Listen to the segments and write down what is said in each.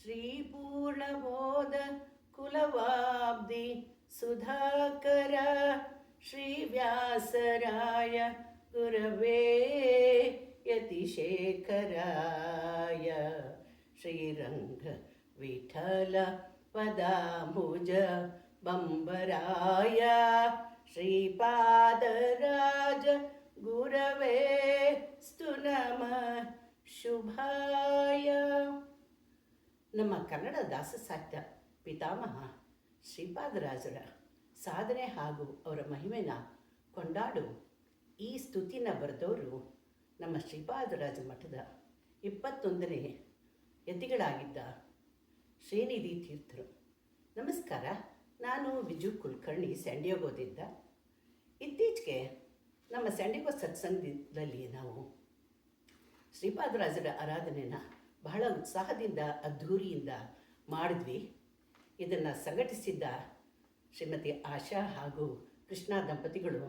श्रीपूर्णबोध कुलवाब्धि सुधाकर श्रीव्यासराय गुरवे यतिशेखराय श्रीरंग विठल पदाम्बुज बंबराय श्रीपादराज गुरवे स्तु नमः ಶುಭಾಯ. ನಮ್ಮ ಕನ್ನಡ ದಾಸ ಸಾಹಿತ್ಯ ಪಿತಾಮಹ ಶ್ರೀಪಾದರಾಜರ ಸಾಧನೆ ಹಾಗೂ ಅವರ ಮಹಿಮೆನ ಕೊಂಡಾಡು ಈ ಸ್ತುತಿನ ಬರೆದವರು ನಮ್ಮ ಶ್ರೀಪಾದರಾಜ ಮಠದ 21ನೇ ಯತಿಗಳಾಗಿದ್ದ ಶ್ರೀನಿಧಿ ತೀರ್ಥರು. ನಮಸ್ಕಾರ, ನಾನು ವಿಜು ಕುಲಕರ್ಣಿ, ಸ್ಯಾಂಡಿಯಾಗೋದಿಂದ. ಇತ್ತೀಚೆಗೆ ನಮ್ಮ ಸ್ಯಾಂಡಿಯಾಗೋ ಸತ್ಸಂಗದಲ್ಲಿ ನಾವು ಶ್ರೀಪಾದರಾಜರ ಆರಾಧನೆಯನ್ನು ಬಹಳ ಉತ್ಸಾಹದಿಂದ ಅದ್ಧೂರಿಯಿಂದ ಮಾಡಿದ್ವಿ. ಇದನ್ನು ಸಂಘಟಿಸಿದ್ದ ಶ್ರೀಮತಿ ಆಶಾ ಹಾಗೂ ಕೃಷ್ಣ ದಂಪತಿಗಳು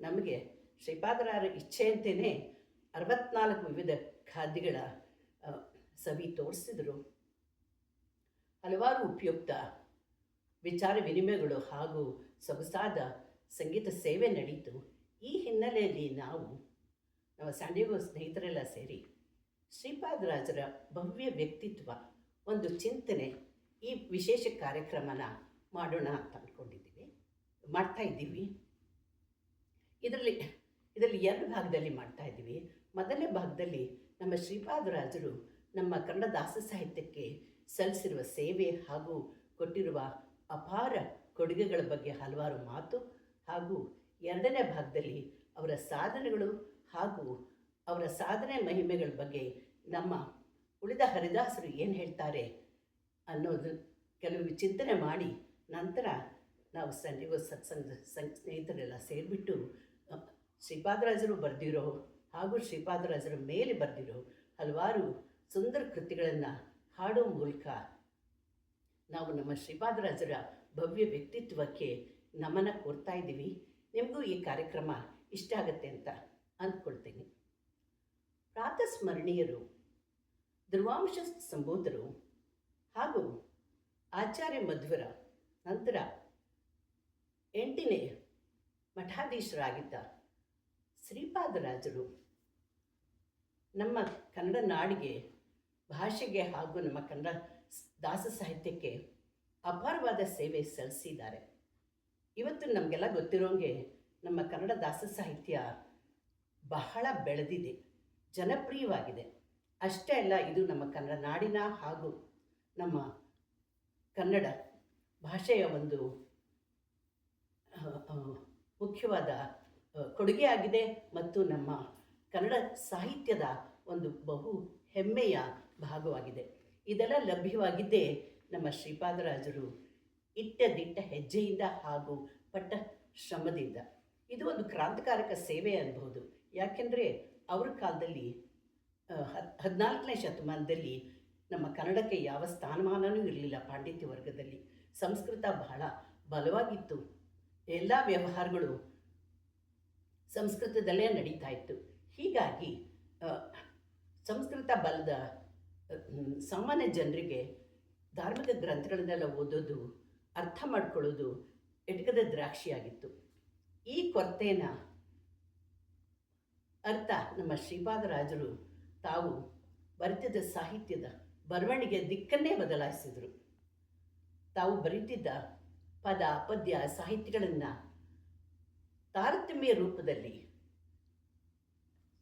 ನಮಗೆ ಶ್ರೀಪಾದರಾಜರ ಇಚ್ಛೆಯಂತೆಯೇ 64 ವಿವಿಧ ಖಾದ್ಯಗಳ ಸವಿ ತೋರಿಸಿದರು. ಹಲವಾರು ಉಪಯುಕ್ತ ವಿಚಾರ ವಿನಿಮಯಗಳು ಹಾಗೂ ಸೊಗಸಾದ ಸಂಗೀತ ಸೇವೆ ನಡೀತು. ಈ ಹಿನ್ನೆಲೆಯಲ್ಲಿ ನಾವು ನಮ್ಮ ಸ್ಯಾಂಡಿಯಾಗೋ ಸ್ನೇಹಿತರೆಲ್ಲ ಸೇರಿ ಶ್ರೀಪಾದರಾಜರ ಭವ್ಯ ವ್ಯಕ್ತಿತ್ವ ಒಂದು ಚಿಂತನೆ, ಈ ವಿಶೇಷ ಕಾರ್ಯಕ್ರಮನ ಮಾಡೋಣ ಅಂತ ಅಂದ್ಕೊಂಡಿದ್ದೀವಿ, ಮಾಡ್ತಾಯಿದ್ದೀವಿ. ಇದರಲ್ಲಿ 2 ಭಾಗದಲ್ಲಿ ಮಾಡ್ತಾಯಿದ್ದೀವಿ. ಮೊದಲನೇ ಭಾಗದಲ್ಲಿ ನಮ್ಮ ಶ್ರೀಪಾದರಾಜರು ನಮ್ಮ ಕನ್ನಡ ದಾಸ ಸಾಹಿತ್ಯಕ್ಕೆ ಸಲ್ಲಿಸಿರುವ ಸೇವೆ ಹಾಗೂ ಕೊಟ್ಟಿರುವ ಅಪಾರ ಕೊಡುಗೆಗಳ ಬಗ್ಗೆ ಹಲವಾರು ಮಾತು, ಹಾಗೂ 2ನೇ ಭಾಗದಲ್ಲಿ ಅವರ ಸಾಧನೆಗಳು ಹಾಗೂ ಅವರ ಸಾಧನೆ ಮಹಿಮೆಗಳ ಬಗ್ಗೆ ನಮ್ಮ ಉಳಿದ ಹರಿದಾಸರು ಏನು ಹೇಳ್ತಾರೆ ಅನ್ನೋದು ಕೆಲವು ಚಿಂತನೆ ಮಾಡಿ ನಂತರ ನಾವು ಸ್ಯಾಂಡಿಯಾಗೋ ಸತ್ಸಂಗ ಸ್ನೇಹಿತರೆಲ್ಲ ಸೇರಿಬಿಟ್ಟು ಶ್ರೀಪಾದರಾಜರು ಬರೆದಿರೋ ಹಾಗೂ ಶ್ರೀಪಾದರಾಜರ ಮೇಲೆ ಬರೆದಿರೋ ಹಲವಾರು ಸುಂದರ ಕೃತಿಗಳನ್ನು ಹಾಡೋ ಮೂಲಕ ನಾವು ನಮ್ಮ ಶ್ರೀಪಾದರಾಜರ ಭವ್ಯ ವ್ಯಕ್ತಿತ್ವಕ್ಕೆ ನಮನ ಕೋರ್ತಾ ಇದ್ದೀವಿ. ನಿಮಗೂ ಈ ಕಾರ್ಯಕ್ರಮ ಇಷ್ಟ ಆಗುತ್ತೆ ಅಂತ ಅಂದ್ಕೊಳ್ತೀನಿ. ಪ್ರಾತಸ್ಮರಣೀಯರು, ಧ್ರುವಾಂಶ ಸಂಬೋಧರು ಹಾಗೂ ಆಚಾರ್ಯ ಮಧ್ವರ ನಂತರ 8ನೇ ಮಠಾಧೀಶರಾಗಿದ್ದ ಶ್ರೀಪಾದರಾಜರು ನಮ್ಮ ಕನ್ನಡ ನಾಡಿಗೆ, ಭಾಷೆಗೆ ಹಾಗೂ ನಮ್ಮ ಕನ್ನಡ ದಾಸ ಸಾಹಿತ್ಯಕ್ಕೆ ಅಪಾರವಾದ ಸೇವೆ ಸಲ್ಲಿಸಿದ್ದಾರೆ. ಇವತ್ತು ನಮಗೆಲ್ಲ ಗೊತ್ತಿರೋಂಗೆ ನಮ್ಮ ಕನ್ನಡ ದಾಸ ಸಾಹಿತ್ಯ ಬಹಳ ಬೆಳೆದಿದೆ, ಜನಪ್ರಿಯವಾಗಿದೆ. ಅಷ್ಟೇ ಅಲ್ಲ, ಇದು ನಮ್ಮ ಕನ್ನಡ ನಾಡಿನ ಹಾಗೂ ನಮ್ಮ ಕನ್ನಡ ಭಾಷೆಯ ಒಂದು ಮುಖ್ಯವಾದ ಕೊಡುಗೆಯಾಗಿದೆ ಮತ್ತು ನಮ್ಮ ಕನ್ನಡ ಸಾಹಿತ್ಯದ ಒಂದು ಬಹು ಹೆಮ್ಮೆಯ ಭಾಗವಾಗಿದೆ. ಇದೆಲ್ಲ ಲಭ್ಯವಾಗಿದ್ದೇ ನಮ್ಮ ಶ್ರೀಪಾದರಾಜರು ಇಟ್ಟ ಹೆಜ್ಜೆಯಿಂದ ಹಾಗೂ ಪಟ್ಟ ಶ್ರಮದಿಂದ. ಇದು ಒಂದು ಕ್ರಾಂತಿಕಾರಕ ಸೇವೆ ಅನ್ಬೋದು. ಯಾಕೆಂದರೆ ಅವ್ರ ಕಾಲದಲ್ಲಿ 14ನೇ ಶತಮಾನದಲ್ಲಿ ನಮ್ಮ ಕನ್ನಡಕ್ಕೆ ಯಾವ ಸ್ಥಾನಮಾನವೂ ಇರಲಿಲ್ಲ. ಪಾಂಡಿತ್ಯ ವರ್ಗದಲ್ಲಿ ಸಂಸ್ಕೃತ ಬಹಳ ಬಲವಾಗಿತ್ತು. ಎಲ್ಲ ವ್ಯವಹಾರಗಳು ಸಂಸ್ಕೃತದಲ್ಲೇ ನಡೀತಾ ಇತ್ತು. ಹೀಗಾಗಿ ಸಂಸ್ಕೃತ ಬಲದ ಸಾಮಾನ್ಯ ಜನರಿಗೆ ಧಾರ್ಮಿಕ ಗ್ರಂಥಗಳನ್ನೆಲ್ಲ ಓದೋದು, ಅರ್ಥ ಮಾಡ್ಕೊಳ್ಳೋದು ಎಟಕದ ದ್ರಾಕ್ಷಿಯಾಗಿತ್ತು. ಈ ಕೊರತೆನ ಅರ್ಥ ನಮ್ಮ ಶ್ರೀಪಾದರಾಜರು ತಾವು ಬರೆದಿದ್ದ ಸಾಹಿತ್ಯದ ಬರವಣಿಗೆ ದಿಕ್ಕನ್ನೇ ಬದಲಾಯಿಸಿದರು. ತಾವು ಬರೀತಿದ್ದ ಪದ, ಪದ್ಯ, ಸಾಹಿತ್ಯಗಳನ್ನು ತಾರತಮ್ಯ ರೂಪದಲ್ಲಿ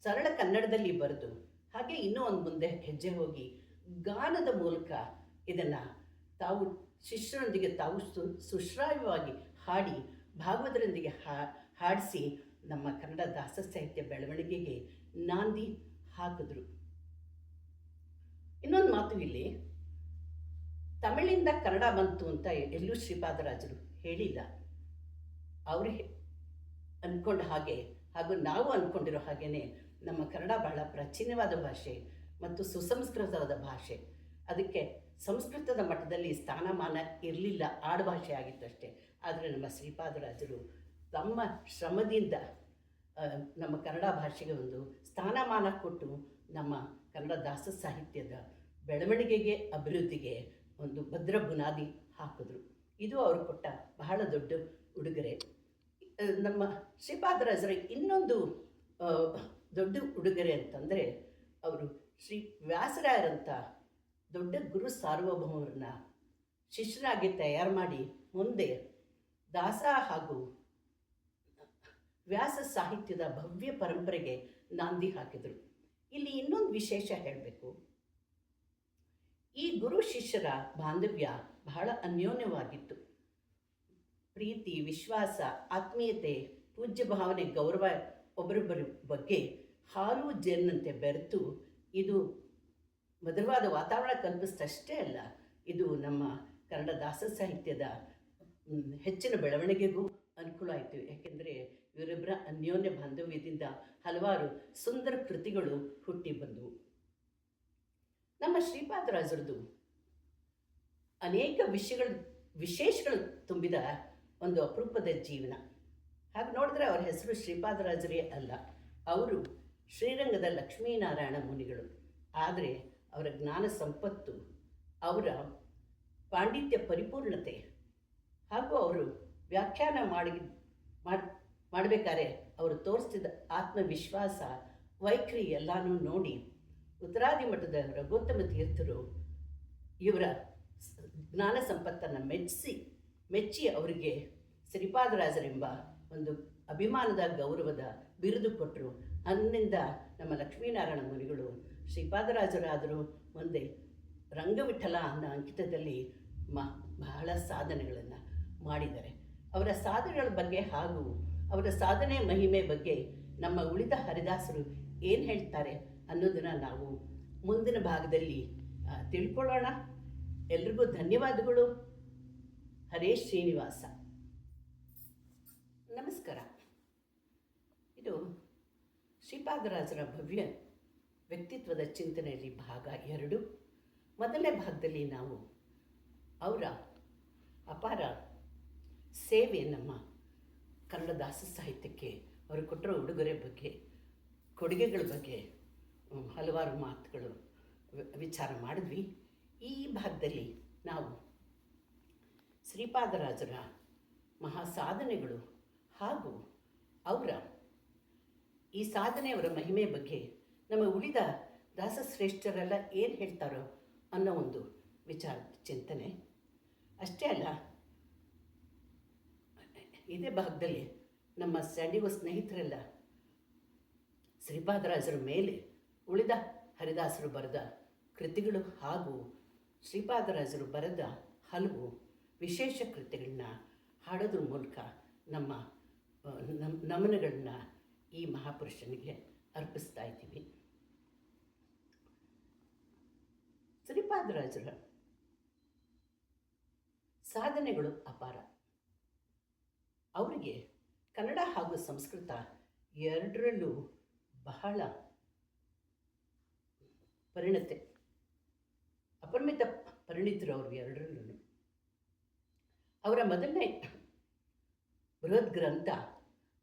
ಸರಳ ಕನ್ನಡದಲ್ಲಿ ಬರೆದು, ಹಾಗೆ ಇನ್ನೂ ಒಂದು ಮುಂದೆ ಹೆಜ್ಜೆ ಹೋಗಿ ಗಾನದ ಮೂಲಕ ಇದನ್ನು ತಾವು ಶಿಷ್ಯರೊಂದಿಗೆ ತಾವು ಸುಶ್ರಾವ್ಯವಾಗಿ ಹಾಡಿ ಭಾಗವತರೊಂದಿಗೆ ಹಾಡಿಸಿ ನಮ್ಮ ಕನ್ನಡ ದಾಸ ಸಾಹಿತ್ಯ ಬೆಳವಣಿಗೆಗೆ ನಾಂದಿ ಹಾಕಿದ್ರು. ಇನ್ನೊಂದು ಮಾತು, ಇಲ್ಲಿ ತಮಿಳಿಂದ ಕನ್ನಡ ಬಂತು ಅಂತ ಎಲ್ಲೂ ಶ್ರೀಪಾದರಾಜರು ಹೇಳಿಲ್ಲ. ಅವರು ಅಂದ್ಕೊಂಡ ಹಾಗೆ ಹಾಗೂ ನಾವು ಅಂದ್ಕೊಂಡಿರೋ ಹಾಗೆಯೇ ನಮ್ಮ ಕನ್ನಡ ಬಹಳ ಪ್ರಾಚೀನವಾದ ಭಾಷೆ ಮತ್ತು ಸುಸಂಸ್ಕೃತವಾದ ಭಾಷೆ. ಅದಕ್ಕೆ ಸಂಸ್ಕೃತದ ಮಟ್ಟದಲ್ಲಿ ಸ್ಥಾನಮಾನ ಇರಲಿಲ್ಲ, ಆಡುಭಾಷೆ ಆಗಿತ್ತಷ್ಟೇ. ಆದರೆ ನಮ್ಮ ಶ್ರೀಪಾದರಾಜರು ತಮ್ಮ ಶ್ರಮದಿಂದ ನಮ್ಮ ಕನ್ನಡ ಭಾಷೆಗೆ ಒಂದು ಸ್ಥಾನಮಾನ ಕೊಟ್ಟು ನಮ್ಮ ಕನ್ನಡ ದಾಸ ಸಾಹಿತ್ಯದ ಬೆಳವಣಿಗೆಗೆ, ಅಭಿವೃದ್ಧಿಗೆ ಒಂದು ಭದ್ರ ಬುನಾದಿ ಹಾಕಿದ್ರು. ಇದು ಅವರು ಕೊಟ್ಟ ಬಹಳ ದೊಡ್ಡ ಉಡುಗೊರೆ. ನಮ್ಮ ಶ್ರೀಪಾದರಾಜರ ಇನ್ನೊಂದು ದೊಡ್ಡ ಉಡುಗೊರೆ ಅಂತಂದರೆ, ಅವರು ಶ್ರೀ ವ್ಯಾಸರಾಯರಂಥ ದೊಡ್ಡ ಗುರು ಸಾರ್ವಭೌಮರನ್ನ ಶಿಷ್ಯರಾಗಿ ತಯಾರು ಮಾಡಿ ಮುಂದೆ ದಾಸ ಹಾಗೂ ವ್ಯಾಸ ಸಾಹಿತ್ಯದ ಭವ್ಯ ಪರಂಪರೆಗೆ ನಾಂದಿ ಹಾಕಿದರು. ಇಲ್ಲಿ ಇನ್ನೊಂದು ವಿಶೇಷ ಹೇಳಬೇಕು. ಈ ಗುರು ಶಿಷ್ಯರ ಬಾಂಧವ್ಯ ಬಹಳ ಅನ್ಯೋನ್ಯವಾಗಿತ್ತು. ಪ್ರೀತಿ, ವಿಶ್ವಾಸ, ಆತ್ಮೀಯತೆ, ಪೂಜ್ಯ ಭಾವನೆ, ಗೌರವ ಒಬ್ಬರೊಬ್ಬರ ಬಗ್ಗೆ ಹಾಲು ಜೇರಿನಂತೆ ಬೆರೆತು ಇದು ಮಧುರವಾದ ವಾತಾವರಣ ಕಲ್ಪಿಸಿದಷ್ಟೇ ಅಲ್ಲ, ಇದು ನಮ್ಮ ಕನ್ನಡ ದಾಸ ಸಾಹಿತ್ಯದ ಹೆಚ್ಚಿನ ಬೆಳವಣಿಗೆಗೂ ಅನುಕೂಲ ಆಯಿತು. ಯಾಕೆಂದರೆ ಇವರಿಬ್ಬರ ಅನ್ಯೋನ್ಯ ಬಾಂಧವ್ಯದಿಂದ ಹಲವಾರು ಸುಂದರ ಕೃತಿಗಳು ಹುಟ್ಟಿ ಬಂದವು. ನಮ್ಮ ಶ್ರೀಪಾದರಾಜರದು ಅನೇಕ ವಿಶೇಷಗಳು ತುಂಬಿದ ಒಂದು ಅಪರೂಪದ ಜೀವನ. ಹಾಗೆ ನೋಡಿದ್ರೆ ಅವರ ಹೆಸರು ಶ್ರೀಪಾದರಾಜರೇ ಅಲ್ಲ, ಅವರು ಶ್ರೀರಂಗದ ಲಕ್ಷ್ಮೀನಾರಾಯಣ ಮುನಿಗಳು. ಆದರೆ ಅವರ ಜ್ಞಾನ ಸಂಪತ್ತು, ಅವರ ಪಾಂಡಿತ್ಯ ಪರಿಪೂರ್ಣತೆ ಹಾಗೂ ಅವರು ವ್ಯಾಖ್ಯಾನ ಮಾಡಬೇಕಾದ್ರೆ ಅವರು ತೋರಿಸ್ತಿದ್ದ ಆತ್ಮವಿಶ್ವಾಸ, ವೈಖರಿ ಎಲ್ಲನೂ ನೋಡಿ ಉತ್ತರಾದಿ ಮಠದ ರಘುತ್ತಮ ತೀರ್ಥರು ಇವರ ಜ್ಞಾನ ಸಂಪತ್ತನ್ನು ಮೆಚ್ಚಿ ಅವರಿಗೆ ಶ್ರೀಪಾದರಾಜರೆಂಬ ಒಂದು ಅಭಿಮಾನದ ಗೌರವದ ಬಿರುದು ಕೊಟ್ಟರು. ಅಂದಿನಿಂದ ನಮ್ಮ ಲಕ್ಷ್ಮೀನಾರಾಯಣ ಮುನಿಗಳು ಶ್ರೀಪಾದರಾಜರಾದರೂ ಮುಂದೆ ರಂಗವಿಠಲ ಅನ್ನೋ ಅಂಕಿತದಲ್ಲಿ ಬಹಳ ಸಾಧನೆಗಳನ್ನು ಮಾಡಿದ್ದಾರೆ. ಅವರ ಸಾಧನೆಗಳ ಬಗ್ಗೆ ಹಾಗೂ ಅವರ ಸಾಧನೆ ಮಹಿಮೆ ಬಗ್ಗೆ ನಮ್ಮ ಉಳಿದ ಹರಿದಾಸರು ಏನು ಹೇಳ್ತಾರೆ ಅನ್ನೋದನ್ನು ನಾವು ಮುಂದಿನ ಭಾಗದಲ್ಲಿ ತಿಳ್ಕೊಳ್ಳೋಣ. ಎಲ್ರಿಗೂ ಧನ್ಯವಾದಗಳು. ಹರೇ ಶ್ರೀನಿವಾಸ. ನಮಸ್ಕಾರ. ಇದು ಶ್ರೀಪಾದರಾಜರ ಭವ್ಯ ವ್ಯಕ್ತಿತ್ವದ ಚಿಂತನೆಯಲ್ಲಿ ಭಾಗ 2. ಮೊದಲನೇ ಭಾಗದಲ್ಲಿ ನಾವು ಅವರ ಅಪಾರ ಸೇವೆ, ನಮ್ಮ ಕನ್ನಡ ದಾಸ ಸಾಹಿತ್ಯಕ್ಕೆ ಅವರು ಕೊಟ್ಟಿರೋ ಉಡುಗೊರೆ ಬಗ್ಗೆ, ಕೊಡುಗೆಗಳ ಬಗ್ಗೆ ಹಲವಾರು ಮಾತುಗಳು ವಿಚಾರ ಮಾಡಿದ್ವಿ. ಈ ಭಾಗದಲ್ಲಿ ನಾವು ಶ್ರೀಪಾದರಾಜರ ಮಹಾ ಸಾಧನೆಗಳು ಹಾಗೂ ಅವರ ಈ ಸಾಧನೆಯವರ ಮಹಿಮೆ ಬಗ್ಗೆ ನಮ್ಮ ಉಳಿದ ದಾಸಶ್ರೇಷ್ಠರೆಲ್ಲ ಏನು ಹೇಳ್ತಾರೋ ಅನ್ನೋ ಒಂದು ವಿಚಾರ ಚಿಂತನೆ. ಅಷ್ಟೇ ಅಲ್ಲ, ಇದೇ ಭಾಗದಲ್ಲಿ ನಮ್ಮ ಸ್ಟ್ಯಾಂಡಿಗೋ ಸ್ನೇಹಿತರೆಲ್ಲ ಶ್ರೀಪಾದರಾಜರ ಮೇಲೆ ಉಳಿದ ಹರಿದಾಸರು ಬರೆದ ಕೃತಿಗಳು ಹಾಗೂ ಶ್ರೀಪಾದರಾಜರು ಬರೆದ ಹಲವು ವಿಶೇಷ ಕೃತಿಗಳನ್ನ ಹಾಡೋದ್ರ ಮೂಲಕ ನಮ್ಮ ನಮನಗಳನ್ನ ಈ ಮಹಾಪುರುಷನಿಗೆ ಅರ್ಪಿಸ್ತಾ ಇದ್ದೀವಿ. ಶ್ರೀಪಾದರಾಜರ ಸಾಧನೆಗಳು ಅಪಾರ. ಅವರಿಗೆ ಕನ್ನಡ ಹಾಗೂ ಸಂಸ್ಕೃತ ಎರಡರಲ್ಲೂ ಬಹಳ ಅಪರಿಮಿತ ಪರಿಣಿತರು ಅವರು ಎರಡರಲ್ಲೂ. ಅವರ ಮೊದಲನೇ ಬೃಹತ್ ಗ್ರಂಥ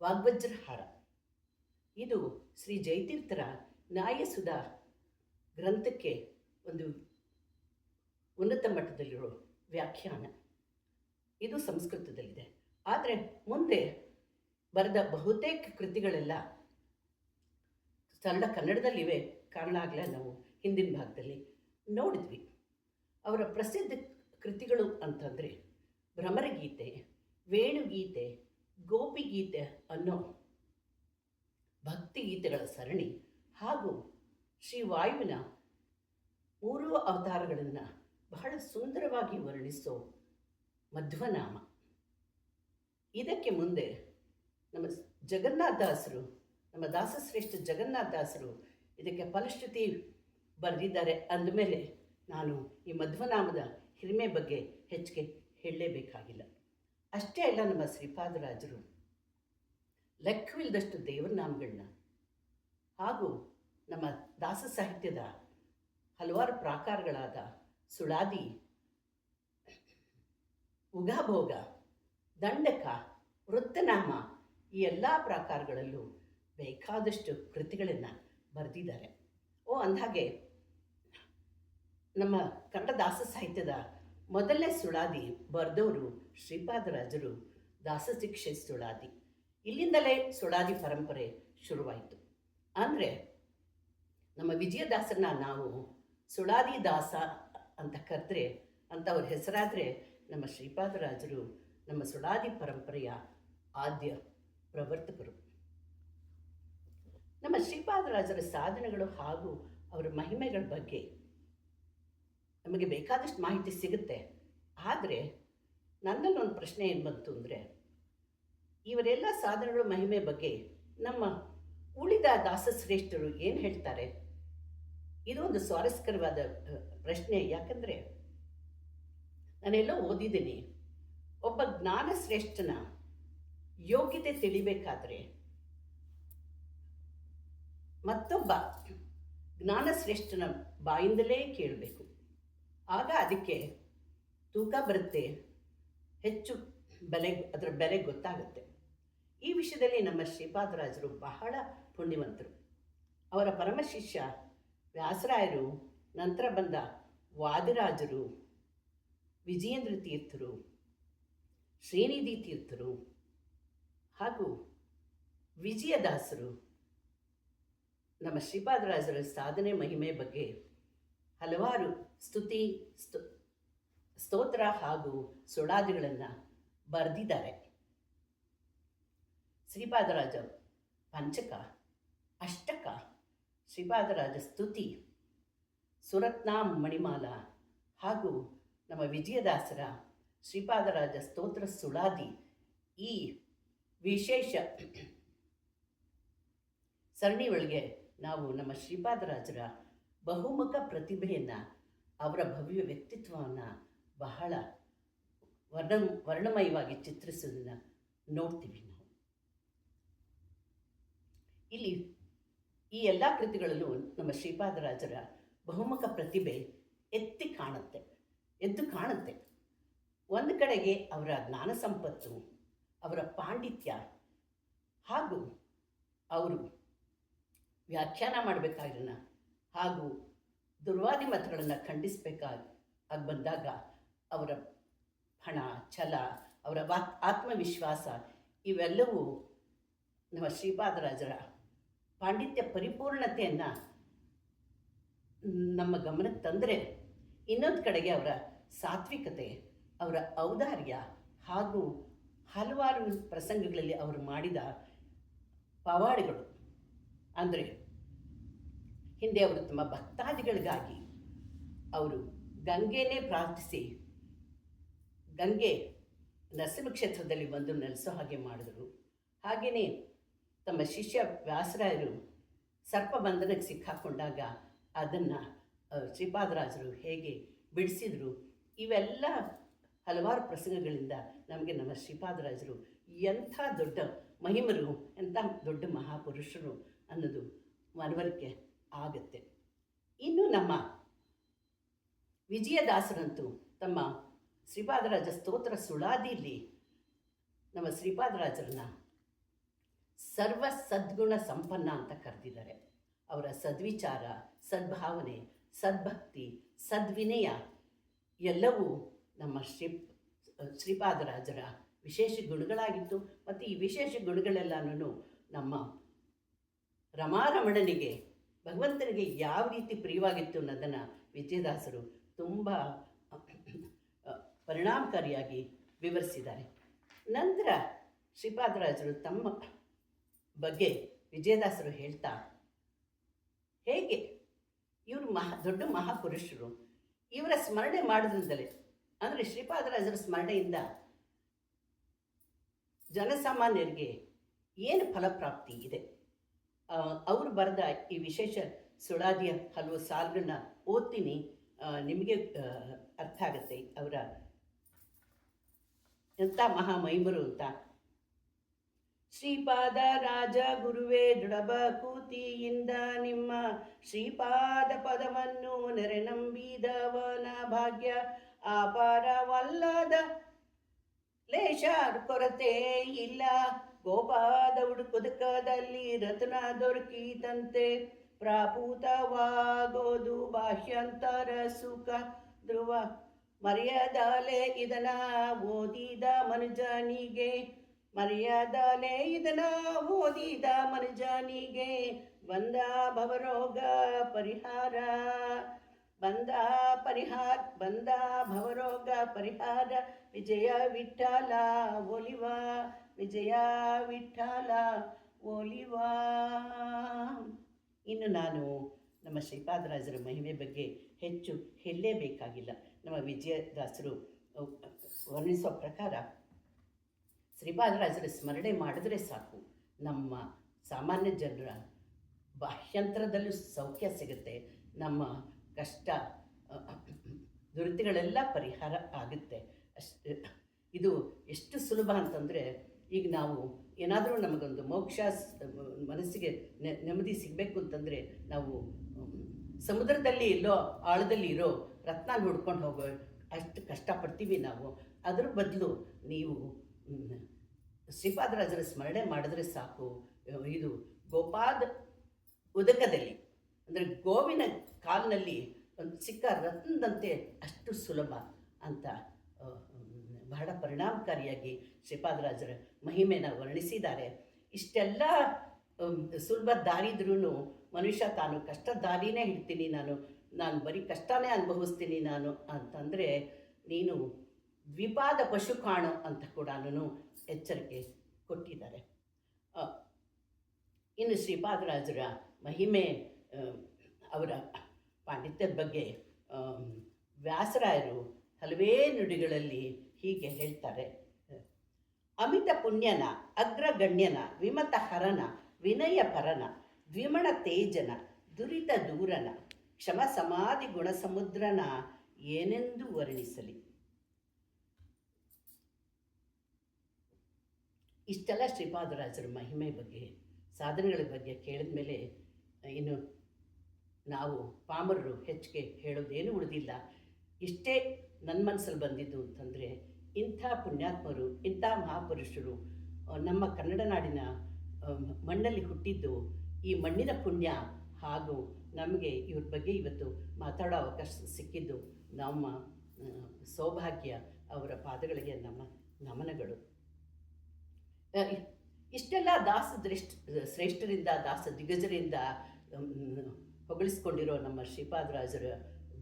ವಾಗ್ವಜ್ರಹಾರ. ಇದು ಶ್ರೀ ಜಯತೀರ್ಥರ ನ್ಯಾಯಸುಧಾ ಗ್ರಂಥಕ್ಕೆ ಒಂದು ಉನ್ನತ ಮಟ್ಟದಲ್ಲಿರೋ ವ್ಯಾಖ್ಯಾನ. ಇದು ಸಂಸ್ಕೃತದಲ್ಲಿದೆ. ಆದರೆ ಮುಂದೆ ಬರೆದ ಬಹುತೇಕ ಕೃತಿಗಳೆಲ್ಲ ಸರಳ ಕನ್ನಡದಲ್ಲಿವೆ. ಕಾರಣ ಆಗಲೇ ನಾವು ಹಿಂದಿನ ಭಾಗದಲ್ಲಿ ನೋಡಿದ್ವಿ. ಅವರ ಪ್ರಸಿದ್ಧ ಕೃತಿಗಳು ಅಂತಂದರೆ ಭ್ರಮರಗೀತೆ, ವೇಣುಗೀತೆ, ಗೋಪಿಗೀತೆ ಅನ್ನೋ ಭಕ್ತಿಗೀತೆಗಳ ಸರಣಿ ಹಾಗೂ ಶ್ರೀ ವಾಯುವಿನ 3 ಅವತಾರಗಳನ್ನು ಬಹಳ ಸುಂದರವಾಗಿ ವರ್ಣಿಸೋ ಮಧ್ವನಾಮ. ಇದಕ್ಕೆ ಮುಂದೆ ನಮ್ಮ ಜಗನ್ನಾಥದಾಸರು, ನಮ್ಮ ದಾಸಶ್ರೇಷ್ಠ ಜಗನ್ನಾಥದಾಸರು ಇದಕ್ಕೆ ಫಲಶ್ರುತಿ ಬರೆದಿದ್ದಾರೆ. ಅಂದಮೇಲೆ ನಾನು ಈ ಮಧ್ವನಾಮದ ಹಿರಿಮೆ ಬಗ್ಗೆ ಹೆಚ್ಚಿಗೆ ಹೇಳಲೇಬೇಕಾಗಿಲ್ಲ. ಅಷ್ಟೇ ಅಲ್ಲ, ನಮ್ಮ ಶ್ರೀಪಾದರಾಜರು ಲೆಕ್ಕವಿಲ್ಲದಷ್ಟು ದೇವರ ನಾಮಗಳನ್ನ ಹಾಗೂ ನಮ್ಮ ದಾಸ ಸಾಹಿತ್ಯದ ಹಲವಾರು ಪ್ರಾಕಾರಗಳಾದ ಸುಳಾದಿ, ಉಗಾಭೋಗ, ದಂಡಕ, ವೃತ್ತನಾಮ ಈ ಎಲ್ಲ ಪ್ರಾಕಾರಗಳಲ್ಲೂ ಬೇಕಾದಷ್ಟು ಕೃತಿಗಳನ್ನು ಬರೆದಿದ್ದಾರೆ. ಅಂದಹಾಗೆ ನಮ್ಮ ಕನ್ನಡ ದಾಸ ಸಾಹಿತ್ಯದ ಮೊದಲನೇ ಸುಳಾದಿ ಬರೆದವರು ಶ್ರೀಪಾದರಾಜರು, ದಾಸಶಿಕ್ಷೆ ಸುಳಾದಿ. ಇಲ್ಲಿಂದಲೇ ಸುಳಾದಿ ಪರಂಪರೆ ಶುರುವಾಯಿತು. ಅಂದರೆ ನಮ್ಮ ವಿಜಯದಾಸರನ್ನ ನಾವು ಸುಳಾದಿ ದಾಸ ಅಂತ ಕರೆದ್ರೆ, ಅಂತ ಅವ್ರ ಹೆಸರಾದರೆ, ನಮ್ಮ ಶ್ರೀಪಾದರಾಜರು ನಮ್ಮ ಸುಳಾದಿ ಪರಂಪರೆಯ ಆದ್ಯ ಪ್ರವರ್ತಕರು. ನಮ್ಮ ಶ್ರೀಪಾದರಾಜರ ಸಾಧನೆಗಳು ಹಾಗೂ ಅವರ ಮಹಿಮೆಗಳ ಬಗ್ಗೆ ನಮಗೆ ಬೇಕಾದಷ್ಟು ಮಾಹಿತಿ ಸಿಗುತ್ತೆ. ಆದರೆ ನನ್ನಲ್ಲಿ ಒಂದು ಪ್ರಶ್ನೆ ಏನು ಬಂತು ಅಂದರೆ, ಇವರೆಲ್ಲ ಸಾಧನೆಗಳು ಮಹಿಮೆ ಬಗ್ಗೆ ನಮ್ಮ ಉಳಿದ ದಾಸಶ್ರೇಷ್ಠರು ಏನು ಹೇಳ್ತಾರೆ? ಇದು ಒಂದು ಸ್ವಾರಸ್ಯಕರವಾದ ಪ್ರಶ್ನೆ. ಯಾಕಂದರೆ ನಾನೆಲ್ಲೋ ಓದಿದ್ದೀನಿ, ಒಬ್ಬ ಜ್ಞಾನಶ್ರೇಷ್ಠನ ಯೋಗ್ಯತೆ ತಿಳಿಬೇಕಾದ್ರೆ ಮತ್ತೊಬ್ಬ ಜ್ಞಾನಶ್ರೇಷ್ಠನ ಬಾಯಿಂದಲೇ ಕೇಳಬೇಕು. ಆಗ ಅದಕ್ಕೆ ತೂಕ ಬರುತ್ತೆ, ಹೆಚ್ಚು ಅದರ ಬೆಲೆ ಗೊತ್ತಾಗುತ್ತೆ. ಈ ವಿಷಯದಲ್ಲಿ ನಮ್ಮ ಶ್ರೀಪಾದರಾಜರು ಬಹಳ ಪುಣ್ಯವಂತರು. ಅವರ ಪರಮ ಶಿಷ್ಯ ವ್ಯಾಸರಾಯರು, ನಂತರ ಬಂದ ವಾದಿರಾಜರು, ವಿಜಯೇಂದ್ರ ತೀರ್ಥರು, ಶ್ರೀನಿಧಿ ತೀರ್ಥರು ಹಾಗೂ ವಿಜಯದಾಸರು ನಮ್ಮ ಶ್ರೀಪಾದರಾಜರ ಸಾಧನೆ ಮಹಿಮೆ ಬಗ್ಗೆ ಹಲವಾರು ಸ್ತುತಿ ಸ್ತೋತ್ರ ಹಾಗೂ ಸುಳಾದಿಗಳನ್ನು ಬರೆದಿದ್ದಾರೆ. ಶ್ರೀಪಾದರಾಜ ಪಂಚಕ, ಅಷ್ಟಕ, ಶ್ರೀಪಾದರಾಜ ಸ್ತುತಿ, ಸುರತ್ನಾ ಮಣಿಮಾಲ ಹಾಗೂ ನಮ್ಮ ವಿಜಯದಾಸರ ಶ್ರೀಪಾದರಾಜ ಸ್ತೋತ್ರ ಸುಳಾದಿ, ಈ ವಿಶೇಷ ಸರಣಿ ಒಳಗೆ ನಾವು ನಮ್ಮ ಶ್ರೀಪಾದರಾಜರ ಬಹುಮುಖ ಪ್ರತಿಭೆಯನ್ನು, ಅವರ ಭವ್ಯ ವ್ಯಕ್ತಿತ್ವವನ್ನು ಬಹಳ ವರ್ಣಮಯವಾಗಿ ಚಿತ್ರಿಸೋದನ್ನು ನೋಡ್ತೀವಿ ನಾವು. ಇಲ್ಲಿ ಈ ಎಲ್ಲ ಕೃತಿಗಳಲ್ಲೂ ನಮ್ಮ ಶ್ರೀಪಾದರಾಜರ ಬಹುಮುಖ ಪ್ರತಿಭೆ ಎದ್ದು ಕಾಣುತ್ತೆ. ಒಂದು ಕಡೆಗೆ ಅವರ ಜ್ಞಾನ ಸಂಪತ್ತು, ಅವರ ಪಾಂಡಿತ್ಯ ಹಾಗೂ ಅವರು ವ್ಯಾಖ್ಯಾನ ಮಾಡಬೇಕಾಗಿರೋಣ ಹಾಗೂ ದುರ್ವಾದಿ ಮತಗಳನ್ನು ಖಂಡಿಸಬೇಕಾಗಿ ಬಂದಾಗ ಅವರ ಹಣ, ಛಲ, ಅವರ ಆತ್ಮವಿಶ್ವಾಸ ಇವೆಲ್ಲವೂ ನಮ್ಮ ಶ್ರೀಪಾದರಾಜರ ಪಾಂಡಿತ್ಯ ಪರಿಪೂರ್ಣತೆಯನ್ನು ನಮ್ಮ ಗಮನಕ್ಕೆ ತಂದರೆ, ಇನ್ನೊಂದು ಕಡೆಗೆ ಅವರ ಸಾತ್ವಿಕತೆ, ಅವರ ಔದಾರ್ಯ ಹಾಗೂ ಹಲವಾರು ಪ್ರಸಂಗಗಳಲ್ಲಿ ಅವರು ಮಾಡಿದ ಪವಾಡಗಳು, ಅಂದರೆ ಹಿಂದೆ ಅವರು ತಮ್ಮ ಭಕ್ತಾದಿಗಳಿಗಾಗಿ ಅವರು ಗಂಗೆನೇ ಪ್ರಾರ್ಥಿಸಿ ಗಂಗೆ ನರಸಿಂಹ ಕ್ಷೇತ್ರದಲ್ಲಿ ಬಂದು ನೆಲೆಸೋ ಹಾಗೆ ಮಾಡಿದರು. ಹಾಗೆಯೇ ತಮ್ಮ ಶಿಷ್ಯ ವ್ಯಾಸರಾಯರು ಸರ್ಪಬಂಧನಕ್ಕೆ ಸಿಕ್ಕಾಕೊಂಡಾಗ ಅದನ್ನು ಶ್ರೀಪಾದರಾಜರು ಹೇಗೆ ಬಿಡಿಸಿದರು, ಇವೆಲ್ಲ ಹಲವಾರು ಪ್ರಸಂಗಗಳಿಂದ ನಮಗೆ ನಮ್ಮ ಶ್ರೀಪಾದರಾಜರು ಎಂಥ ದೊಡ್ಡ ಮಹಿಮರು, ಎಂಥ ದೊಡ್ಡ ಮಹಾಪುರುಷರು ಅನ್ನೋದು ಮನವರಿಕೆ ಆಗುತ್ತೆ. ಇನ್ನು ನಮ್ಮ ವಿಜಯದಾಸರಂತೂ ತಮ್ಮ ಶ್ರೀಪಾದರಾಜ ಸ್ತೋತ್ರ ಸುಳಾದಿಯಲ್ಲಿ ನಮ್ಮ ಶ್ರೀಪಾದರಾಜರನ್ನ ಸರ್ವ ಸದ್ಗುಣ ಸಂಪನ್ನ ಅಂತ ಕರೆದಿದ್ದಾರೆ. ಅವರ ಸದ್ವಿಚಾರ, ಸದ್ಭಾವನೆ, ಸದ್ಭಕ್ತಿ, ಸದ್ವಿನಯ ಎಲ್ಲವೂ ನಮ್ಮ ಶ್ರೀಪಾದರಾಜರ ವಿಶೇಷ ಗುಣಗಳಾಗಿತ್ತು. ಮತ್ತು ಈ ವಿಶೇಷ ಗುಣಗಳೆಲ್ಲನೂ ನಮ್ಮ ರಮಾರಮಣನಿಗೆ, ಭಗವಂತನಿಗೆ ಯಾವ ರೀತಿ ಪ್ರಿಯವಾಗಿತ್ತು ಅನ್ನೋದನ್ನು ವಿಜಯದಾಸರು ತುಂಬ ಪರಿಣಾಮಕಾರಿಯಾಗಿ ವಿವರಿಸಿದ್ದಾರೆ. ನಂತರ ಶ್ರೀಪಾದರಾಜರು ತಮ್ಮ ಬಗ್ಗೆ ವಿಜಯದಾಸರು ಹೇಳ್ತಾ, ಹೇಗೆ ಇವರು ದೊಡ್ಡ ಮಹಾಪುರುಷರು, ಇವರ ಸ್ಮರಣೆ ಮಾಡೋದ್ರಿಂದಲೇ, ಅಂದರೆ ಶ್ರೀಪಾದರಾಜರ ಸ್ಮರಣೆಯಿಂದ ಜನಸಾಮಾನ್ಯರಿಗೆ ಏನು ಫಲಪ್ರಾಪ್ತಿ ಇದೆ. ಅವರು ಬರೆದ ಈ ವಿಶೇಷ ಸುಳಾದಿಯ ಹಲವು ಸಾಲುಗಳನ್ನ ಓದ್ತೀನಿ, ನಿಮಗೆ ಅರ್ಥ ಆಗುತ್ತೆ ಅವರ ಎಂಥ ಮಹಾಮಹಿಮರು ಅಂತ. ಶ್ರೀಪಾದ ರಾಜ ಗುರುವೇ ದೃಢಬಕೂತಿಯಿಂದ ನಿಮ್ಮ ಶ್ರೀಪಾದ ಪದವನ್ನು ನೆರೆನಂಬಿದವನ ಭಾಗ್ಯ ಅಪಾರವಲ್ಲದ ಲೇಷ ಕೊರತೆ ಇಲ್ಲ. ಗೋಪಾದ ಹುಡುಕುದಕದಲ್ಲಿ ರತ್ನ ದೊರಕಿದಂತೆ ಪ್ರಾಪೂತವಾಗೋದು ಬಾಹ್ಯಂತರ ಸುಖ ಧ್ರುವ ಮರೆಯದಾಲೆ ಇದನ ಓದಿದ ಮನುಜನಿಗೆ, ಮರೆಯದಾಲೆ ಇದನ ಓದಿದ ಮನುಜನಿಗೆ ಬಂದ ಭವರೋಗ ಪರಿಹಾರ, ಬಂದ ಭವರೋಗ ಪರಿಹಾರ. ವಿಜಯ ವಿಠಲ ಒಲಿವ, ವಿಜಯ ವಿಠಲ ಒಲಿವ. ಇನ್ನು ನಾನು ನಮ್ಮ ಶ್ರೀಪಾದರಾಜರ ಮಹಿಮೆ ಬಗ್ಗೆ ಹೆಚ್ಚು ಹೇಳಲೇಬೇಕಾಗಿಲ್ಲ. ನಮ್ಮ ವಿಜಯದಾಸರು ವರ್ಣಿಸೋ ಪ್ರಕಾರ ಶ್ರೀಪಾದರಾಜರ ಸ್ಮರಣೆ ಮಾಡಿದ್ರೆ ಸಾಕು, ನಮ್ಮ ಸಾಮಾನ್ಯ ಜನರ ಬಾಹ್ಯಂತರದಲ್ಲೂ ಸೌಖ್ಯ ಸಿಗುತ್ತೆ, ನಮ್ಮ ಕಷ್ಟ ದುರಿತಗಳೆಲ್ಲ ಪರಿಹಾರ ಆಗುತ್ತೆ. ಇದು ಎಷ್ಟು ಸುಲಭ ಅಂತಂದರೆ, ಈಗ ನಾವು ಏನಾದರೂ ನಮಗೊಂದು ಮೋಕ್ಷ ಮನಸ್ಸಿಗೆ ನೆಮ್ಮದಿ ಸಿಗಬೇಕು ಅಂತಂದರೆ ನಾವು ಸಮುದ್ರದಲ್ಲಿ ಇಲ್ಲೋ ಆಳದಲ್ಲಿ ಇರೋ ರತ್ನ ಹುಡ್ಕೊಂಡು ಹೋಗೋ ಅಷ್ಟು ಕಷ್ಟಪಡ್ತೀವಿ ನಾವು. ಅದ್ರ ಬದಲು ನೀವು ಶ್ರೀಪಾದರಾಜರ ಸ್ಮರಣೆ ಮಾಡಿದ್ರೆ ಸಾಕು. ಇದು ಗೋಪಾದ ಉದಕದಲ್ಲಿ ಅಂದರೆ ಗೋವಿನ ಕಾಲಿನಲ್ಲಿ ಒಂದು ಸಿಕ್ಕ ರತ್ನದಂತೆ ಅಷ್ಟು ಸುಲಭ ಅಂತ ಬಹಳ ಪರಿಣಾಮಕಾರಿಯಾಗಿ ಶ್ರೀಪಾದರಾಜರ ಮಹಿಮೆನ ವರ್ಣಿಸಿದ್ದಾರೆ. ಇಷ್ಟೆಲ್ಲ ಸುಲಭ ದಾರಿ ಇದ್ರೂ ಮನುಷ್ಯ ತಾನು ಕಷ್ಟ ದಾರಿನೇ ಹಿಡ್ತೀನಿ, ನಾನು ಬರೀ ಕಷ್ಟನೇ ಅನುಭವಿಸ್ತೀನಿ ನಾನು ಅಂತಂದರೆ ನೀನು ದ್ವಿಪಾದ ಪಶು ಕಾಣು ಅಂತ ಕೂಡ ಎಚ್ಚರಿಕೆ ಕೊಟ್ಟಿದ್ದಾರೆ. ಇನ್ನು ಶ್ರೀಪಾದರಾಜರ ಮಹಿಮೆ, ಅವರ ಪಾಂಡಿತ್ಯದ ಬಗ್ಗೆ ವ್ಯಾಸರಾಯರು ಹಲವೇ ನುಡಿಗಳಲ್ಲಿ ಹೀಗೆ ಹೇಳ್ತಾರೆ. ಅಮಿತ ಪುಣ್ಯನ, ಅಗ್ರಗಣ್ಯನ, ವಿಮತ ಹರನ, ವಿನಯ ಪರನ, ದ್ವಿಮಣ ತೇಜನ, ದುರಿತ ದೂರನ, ಕ್ಷಮ ಸಮಾಧಿ ಗುಣ ಸಮುದ್ರನ ಏನೆಂದು ವರ್ಣಿಸಲಿ. ಇಷ್ಟೆಲ್ಲ ಶ್ರೀಪಾದರಾಜರ ಮಹಿಮೆ ಬಗ್ಗೆ, ಸಾಧನೆಗಳ ಬಗ್ಗೆ ಕೇಳಿದ ಮೇಲೆ ಇನ್ನು ನಾವು ಪಾಮರರು ಹೆಚ್ಚಿಗೆ ಹೇಳೋದೇನು ಉಳಿದಿಲ್ಲ. ಇಷ್ಟೇ ನನ್ನ ಮನಸ್ಸಲ್ಲಿ ಬಂದಿದ್ದು ಅಂತಂದರೆ, ಇಂಥ ಪುಣ್ಯಾತ್ಮರು, ಇಂಥ ಮಹಾಪುರುಷರು ನಮ್ಮ ಕನ್ನಡ ನಾಡಿನ ಮಣ್ಣಲ್ಲಿ ಹುಟ್ಟಿದ್ದು ಈ ಮಣ್ಣಿನ ಪುಣ್ಯ. ಹಾಗೂ ನಮಗೆ ಇವ್ರ ಬಗ್ಗೆ ಇವತ್ತು ಮಾತಾಡೋ ಅವಕಾಶ ಸಿಕ್ಕಿದ್ದು ನಮ್ಮ ಸೌಭಾಗ್ಯ. ಅವರ ಪಾದಗಳಿಗೆ ನಮ್ಮ ನಮನಗಳು. ಇಷ್ಟೆಲ್ಲ ಶ್ರೇಷ್ಠರಿಂದ, ದಾಸ ದಿಗ್ಗಜರಿಂದ ಹೊಗಳಿಸ್ಕೊಂಡಿರೋ ನಮ್ಮ ಶ್ರೀಪಾದರಾಜರ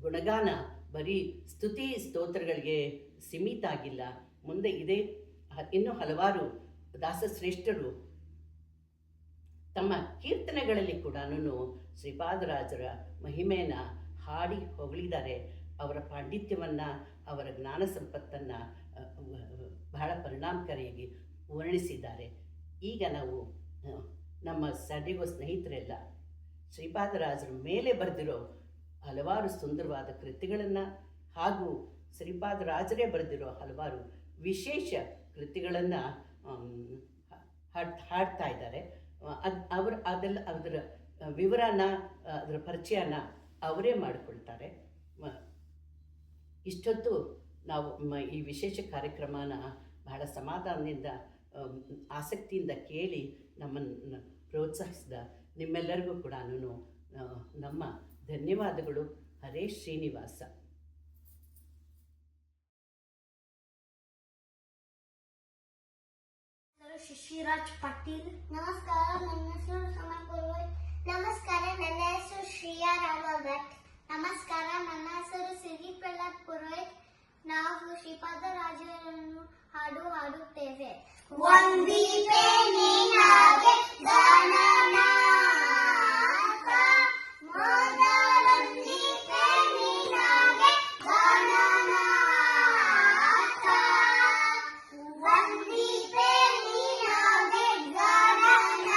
ಗುಣಗಾನ ಬರೀ ಸ್ತುತಿ ಸ್ತೋತ್ರಗಳಿಗೆ ಸೀಮಿತ ಆಗಿಲ್ಲ. ಮುಂದೆ ಇದೇ ಇನ್ನೂ ಹಲವಾರು ದಾಸಶ್ರೇಷ್ಠರು ತಮ್ಮ ಕೀರ್ತನೆಗಳಲ್ಲಿ ಕೂಡ ಶ್ರೀಪಾದರಾಜರ ಮಹಿಮೆಯನ್ನು ಹಾಡಿ ಹೊಗಳಿದ್ದಾರೆ. ಅವರ ಪಾಂಡಿತ್ಯವನ್ನು, ಅವರ ಜ್ಞಾನ ಸಂಪತ್ತನ್ನು ಬಹಳ ಪರಿಣಾಮಕಾರಿಯಾಗಿ ವರ್ಣಿಸಿದ್ದಾರೆ. ಈಗ ನಾವು ನಮ್ಮ ಸ್ಯಾಡಿಗೋ ಸ್ನೇಹಿತರೆಲ್ಲ ಶ್ರೀಪಾದರಾಜರ ಮೇಲೆ ಬರೆದಿರೋ ಹಲವಾರು ಸುಂದರವಾದ ಕೃತಿಗಳನ್ನು ಹಾಗೂ ಶ್ರೀಪಾದರಾಜರೇ ಬರೆದಿರೋ ಹಲವಾರು ವಿಶೇಷ ಕೃತಿಗಳನ್ನು ಹಾಡ್ತಾ ಇದ್ದಾರೆ. ಅದರ ವಿವರನ, ಅದರ ಪರಿಚಯನ ಅವರೇ ಮಾಡಿಕೊಳ್ತಾರೆ. ಇಷ್ಟೊತ್ತು ನಾವು ಈ ವಿಶೇಷ ಕಾರ್ಯಕ್ರಮನ ಬಹಳ ಸಮಾಧಾನದಿಂದ, ಆಸಕ್ತಿಯಿಂದ ಕೇಳಿ ನಮ್ಮನ್ನು ಪ್ರೋತ್ಸಾಹಿಸಿದ ನಿಮ್ಮೆಲ್ಲರಿಗೂ ಕೂಡ ನಮ್ಮ ಧನ್ಯವಾದಗಳು. ಹರೇ ಶ್ರೀನಿವಾಸ. ಶಿಶಿರಾಜ್ ಪಾಟೀಲ್. ನಮಸ್ಕಾರ, ನನ್ನ ಹೆಸರು ಸಮಯ ಪುರೋಹಿತ್. ನಮಸ್ಕಾರ, ನನ್ನ ಹೆಸರು ಶ್ರೀಯಾ ರಾಮ ಭಟ್. ನಮಸ್ಕಾರ, ನನ್ನ ಹೆಸರು ಸಿರಿ ಪ್ರಹ್ಲಾದ್ ಪುರೋಹಿತ್. ನಾವು ಶ್ರೀಪಾದರಾಜರನ್ನು ಹಾಡು ಹಾಡುತ್ತೇವೆ. ವಂದಿಪೆ ನಿನಗೆ ಗಣನಾಥ, ಮೊದಲೊಂದಿಪೆ ನಿನಗೆ ಗಣನಾಥ, ವಂದಿಪೆ ನಿನಗೆ ಗಣನಾಥ,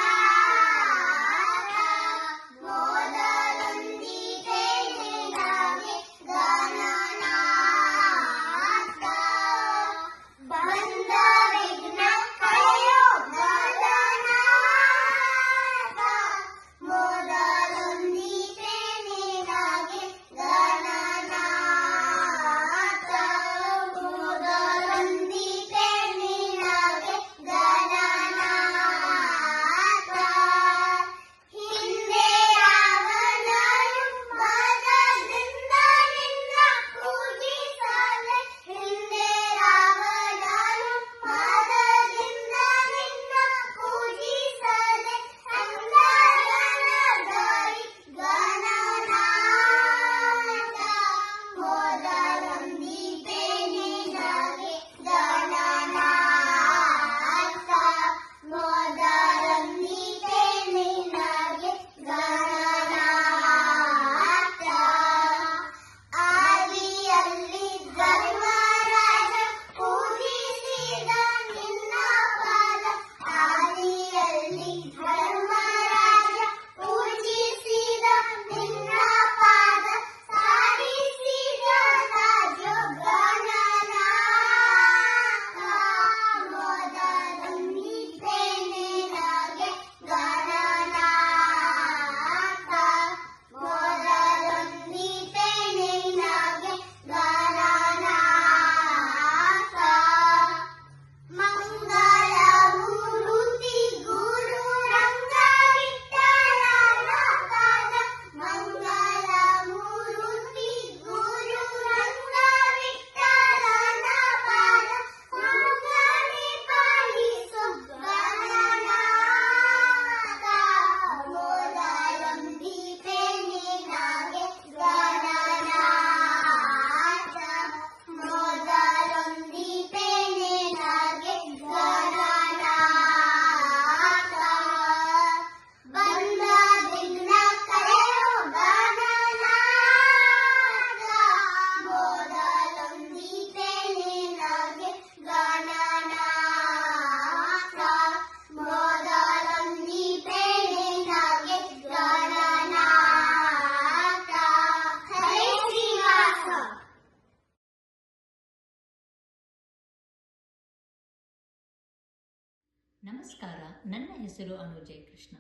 ನಮಸ್ಕಾರ. ನನ್ನ ಹೆಸರು ಅನುಜಯ್ ಕೃಷ್ಣ.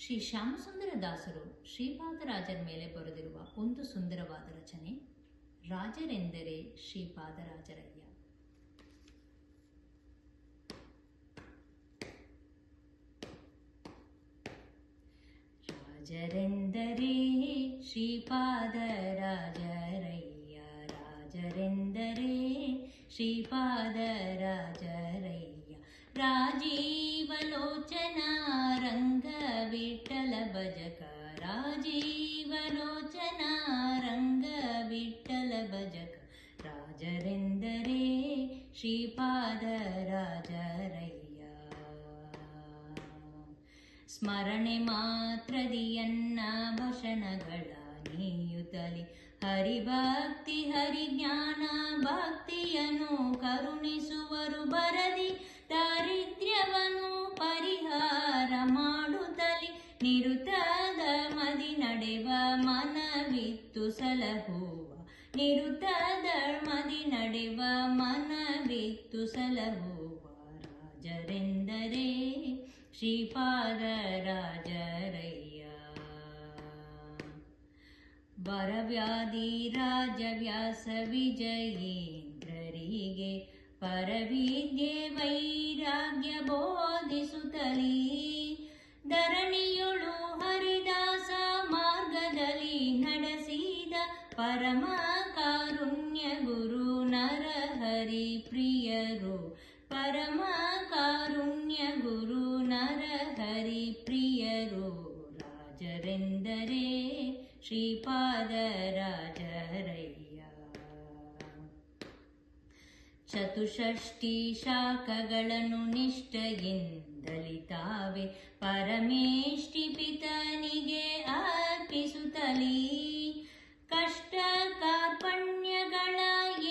ಶ್ರೀ ಶ್ಯಾಮಸುಂದರ ದಾಸರು ಶ್ರೀಪಾದರಾಜರ ಮೇಲೆ ಬರೆದಿರುವ ಒಂದು ಸುಂದರವಾದ ರಚನೆ, ರಾಜರೆಂದರೆ ಶ್ರೀಪಾದರಾಜರಯ್ಯ. ರಾಜರೆಂದರೆ ಶ್ರೀಪಾದರಾಜರಯ್ಯ, ರಾಜರೆಂದರೆ ಶ್ರೀಪಾದರಾಜರಯ್ಯ. ರಾಜೀವಲೋಚನ ರಂಗ ವಿಠಲ ಭಜಕ, ರಾಜೀವಲೋಚನ ರಂಗ ವಿಠಲ ಭಜಕ. ರಾಜರೆಂದರೆ ಶ್ರೀಪಾದರಾಜರಯ್ಯ. ಸ್ಮರಣೆ ಮಾತ್ರದಿಯನ್ನ ಭಷಣಗಳ ನೀಯುತ್ತಲಿ, ಹರಿಭಕ್ತಿ ಹರಿಜ್ಞಾನ ಭಕ್ತಿಯನ್ನು ಕರುಣಿಸುವರು ಬರದಿ. ದಾರಿದ್ರ್ಯವನ್ನು ಪರಿಹಾರ ಮಾಡುತ್ತಲಿ, ನಿರುತದ ಮದಿ ನಡೆವ ಮನವಿತ್ತು ಸಲಹುವ, ನಿರುತದ ಮದಿ ನಡೆವ ಮನವಿತ್ತು ಸಲಹುವ. ರಾಜರೆಂದರೆ ಶ್ರೀಪಾದರಾಜರಯ್ಯ. ವರವ್ಯಾಧಿ ರಾಜವ್ಯಾಸ ವಿಜಯೇಂದ್ರರಿಗೆ ಪರವಿದ್ಯೆ ವೈರಾಗ್ಯ ಬೋಧಿಸುತ್ತಲೀ, ಧರಣಿಯೊಳು ಹರಿದಾಸ ಮಾರ್ಗದಲ್ಲಿ ನಡೆಸಿದ ಪರಮ ಕಾರುಣ್ಯ ಗುರು ನರಹರಿ ಪ್ರಿಯರು, ಪರಮ ಕಾರುಣ್ಯ ಗುರು ನರಹರಿ ಪ್ರಿಯರು. ರಾಜರೆಂದರೆ ಶ್ರೀಪಾದರಾಜರಯ್ಯ. ಚತುಷ್ಷಷ್ಟಿ ಶಾಖಗಳನ್ನು ನಿಷ್ಠೆಯಿಂದಲಿ ತಾವೇ ಪರಮೇಷ್ಠಿ ಪಿತನಿಗೆ ಅರ್ಪಿಸುತ್ತಲೀ, ಕಷ್ಟ ಕಾರ್ಪಣ್ಯಗಳ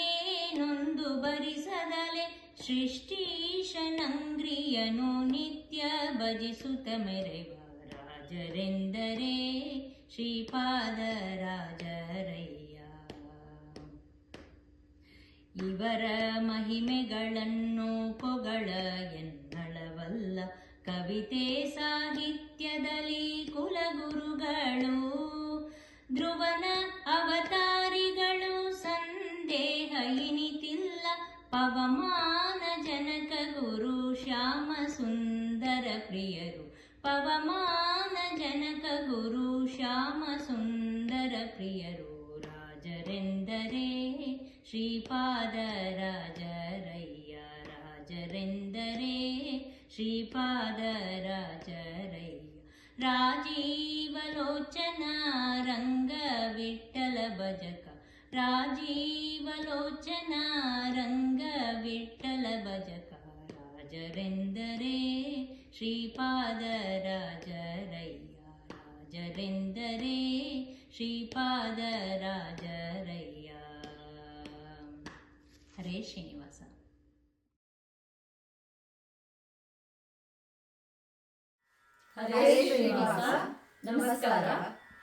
ಏನೊಂದು ಭರಿಸದಲೆ ಸೃಷ್ಟೀಶನಂಗ್ರಿಯನು ನಿತ್ಯ ಭಜಿಸುತ್ತ ಮೆರೆವ. ರಾಜರೆಂದರೆ ಶ್ರೀಪಾದರಾಜರಯ್ಯ. ಇವರ ಮಹಿಮೆಗಳನ್ನು ಪೊಗಳ ಎನ್ನಳವಲ್ಲ, ಕವಿತೆ ಸಾಹಿತ್ಯದಲ್ಲಿ ಕುಲಗುರುಗಳು, ಧ್ರುವನ ಅವತಾರಿಗಳು ಸಂದೇಹ ಇನಿತಿಲ್ಲ. ಪವಮಾನ ಜನಕ ಗುರು ಶ್ಯಾಮ ಸುಂದರ ಪ್ರಿಯರು, ಪವಮಾನ ಜನಕ ಗುರು ಶ್ಯಾಮ ಸುಂದರ ಪ್ರಿಯರು. ರಾಜರೆಂದರೆ ಶ್ರೀಪಾದರಾಜರಯ್ಯ, ರಾಜರೆಂದರೆ ಶ್ರೀಪಾದರಾಜರಯ್ಯ. ರಾಜೀವಲೋಚನ ರಂಗ ವಿಠಲ ಭಜಕ, ರಾಜೀವಲೋಚನ ರಂಗ ವಿಠಲ ಭಜಕ. ರಾಜರೆಂದರೆ ಶ್ರೀಪಾದರಾಜರಯ್ಯ, ರಾಜರೆಂದರೆ ಶ್ರೀಪಾದರಾಜರಯ್ಯ. ಹರೇ ಶ್ರೀನಿವಾಸ. ಹರೇ ಶ್ರೀನಿವಾಸ. ನಮಸ್ಕಾರ.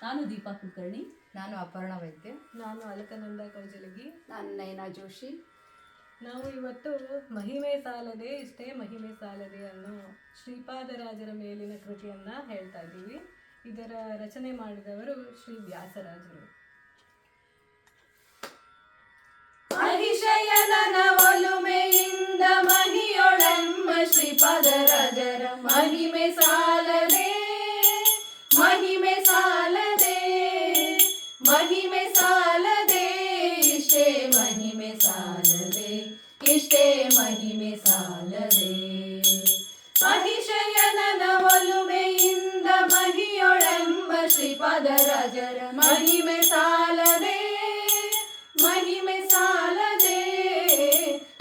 ನಾನು ದೀಪಾ ಕುಲಕರ್ಣಿ. ನಾನು ಅಪರ್ಣ ವೈದ್ಯ. ನಾನು ಅಲಕನಂದ ಕೌಜಲಗಿ. ನಾನು ನಯನಾ ಜೋಶಿ. ನಾವು ಇವತ್ತು ಮಹಿಮೆ ಸಾಲದೆ ಇಷ್ಟೇ ಮಹಿಮೆ ಸಾಲದೆ ಅನ್ನೋ ಶ್ರೀಪಾದರಾಜರ ಮೇಲಿನ ಕೃತಿಯನ್ನು ಹೇಳ್ತಾ ಇದ್ದೀವಿ. ಇದರ ರಚನೆ ಮಾಡಿದವರು ಶ್ರೀ ವ್ಯಾಸರಾಜರು. ಅಹಿಶಯನನ ಒಲುಮೆಯಿಂದ ಮಹಿಯೊಳೆಮ್ಮ ಶ್ರೀಪಾದರಾಜರ ಮಹಿಮೆ ಸಾಲದೆ, ಮಹಿಮೆ ಸಾಲದೆ, ಮಹಿಮೆ ಸಾಲದೆ, ಇಷ್ಟೇ ಮಹಿಮೆ ಸಾಲದೆ, ಇಷ್ಟೇ ಮಹಿಮೆ ಸಾಲದೆ. ಅಹಿಶಯನನ ಒಲುಮೆಯಿಂದ ಮಹಿಯೊಳೆಮ್ಮ ಶ್ರೀಪಾದರಾಜರ ಮಹಿಮೆ ಸಾಲದೆ, ಮಹಿಮೆ ಸಾಲದೆ,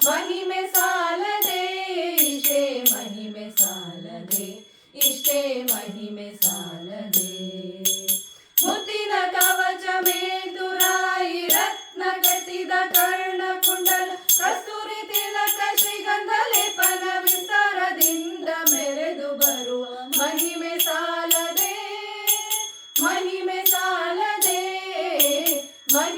ಮಹಿಮೆ ಸಾಲದೆ, ಇಷ್ಟೇ ಮಹಿಮೆ ಸಾಲದೆ, ಇಷ್ಟೇ ಮಹಿಮೆ ಸಾಲದೆ. ಮುತ್ತಿನ ಕವಚ ಮೇದುರಾಯಿ ರತ್ನ ಕಟ್ಟಿದ ಕರ್ಣ ಕುಂಡಲ ಕಸ್ತೂರಿ ತಿಲಕ ಶ್ರೀಗಂಧ ಲೇಪನ ವಿಸ್ತಾರದಿಂದ ಮೆರೆದು ಬರುವ ಮಹಿಮೆ ಸಾಲದೆ, ಮಹಿಮೆ ಸಾಲದೆ, ಮಹಿಮೆ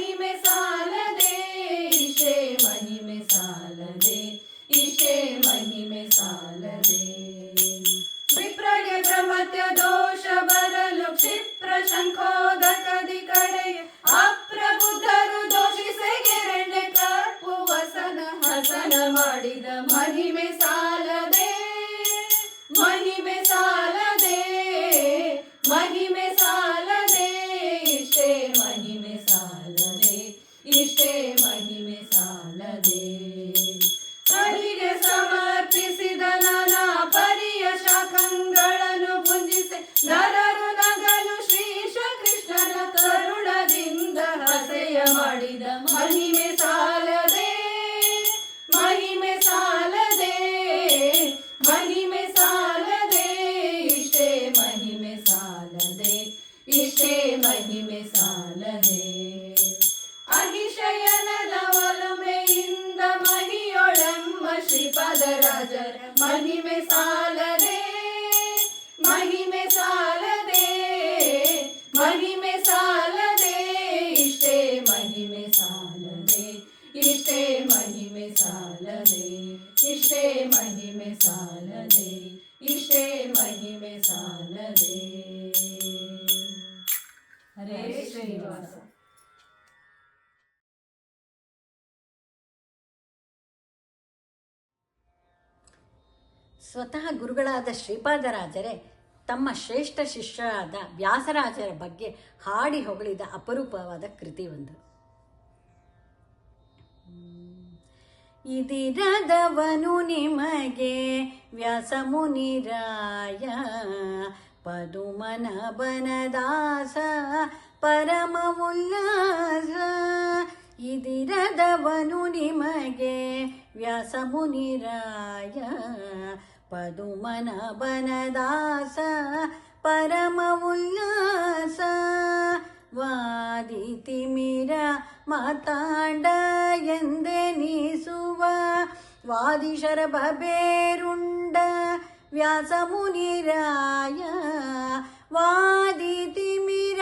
ಶಂಖೋದಕದಿ ಕಡೆಯ ಅಪ್ರಬುದ್ಧರು ದೋಷಿಸೆಗೆರೆಂಡೆ ಕಪ್ಪು ವಸನ ಹಸನ ಮಾಡಿದ ಮಹಿಮೆ ಸಾಲದೆ ಮಹಿಮೆ ಸಾಲದೆ ಮಹಿಮೆ ಸಾಲದೆ ಇಷ್ಟೇ ಮಹಿಮೆ ಸಾಲದೆ ಇಷ್ಟೇ ಮಹಿಮೆ ಸಾಲದೆ ಹರಿಗೆ ಸಮರ್ಪಿಸಿದ ನಾನಾ ಪರಿಯ ಶಾಖಗಳನ್ನು ಪುಂಜಿಸಿ ನರರು ನಗಲು ಶ್ರೀಶ ಕೃಷ್ಣನ ಕರುಣದಿಂದ ಹಸೆಯ ಮಾಡಿದ ಮಹಿಮೆ ಸಾಲದೆ ಮಹಿಮೆ ಸಾಲದೆ ಮಹಿಮೆ ಸಾಲದೆ ಇಷ್ಟೇ ಮಹಿಮೆ ಸಾಲದೆ ಇಷ್ಟೇ ಮಹಿಮೆ ಸಾಲದೆ ಅಹಿಶಯನದ ಒಲುಮೆಯಿಂದ ಮಹಿಯೊಳೆಂಬ ಶ್ರೀಪಾದರಾಜರ ಮಹಿಮೆ ಸಾಲದೆ ಮಹಿಮೆ ಸಾಲದೆ ಮಹಿಮೆ ಸಾಲದೆ ಇಷ್ಟೇ ಮಹಿಮೆ ಸಾಲದೆ ಇಷ್ಟೇ ಮಹಿಮೆ ಸಾಲದೆ ಇಷ್ಟೇ ಮಹಿಮೆ ಸಾಲದೆ ಇಷ್ಟೇ ಮಹಿಮೆ ಸಾಲದೆ. ಹರೇ ಶ್ರೀನಿವಾಸ. ಸ್ವತಃ ಗುರುಗಳಾದ ಶ್ರೀಪಾದರಾಜರೇ ತಮ್ಮ ಶ್ರೇಷ್ಠ ಶಿಷ್ಯರಾದ ವ್ಯಾಸರಾಜರ ಬಗ್ಗೆ ಹಾಡಿ ಹೊಗಳಿದ ಅಪರೂಪವಾದ ಕೃತಿ ಒಂದು. ಇದಿರದವನು ನಿಮಗೆ ವ್ಯಾಸಮುನಿರಾಯ ಪದುಮನ ಬನದಾಸ ಪರಮ ಉಲ್ಲಾಸ. ಇದಿರದವನು ನಿಮಗೆ ವ್ಯಾಸಮುನಿರಾಯ ಪದುಮನ ಬನದಾಸ ಪರಮ ಉಲ್ಲಾಸ. ವಾದಿತಿಮಿರ ಮಾತಾಂಡ ಎಂದೆನಿಸುವ ವಾದಿಶರಭ ಬೇರುಂಡ ವ್ಯಾಸಮುನಿರಾಯ. ವಾದಿತಿಮಿರ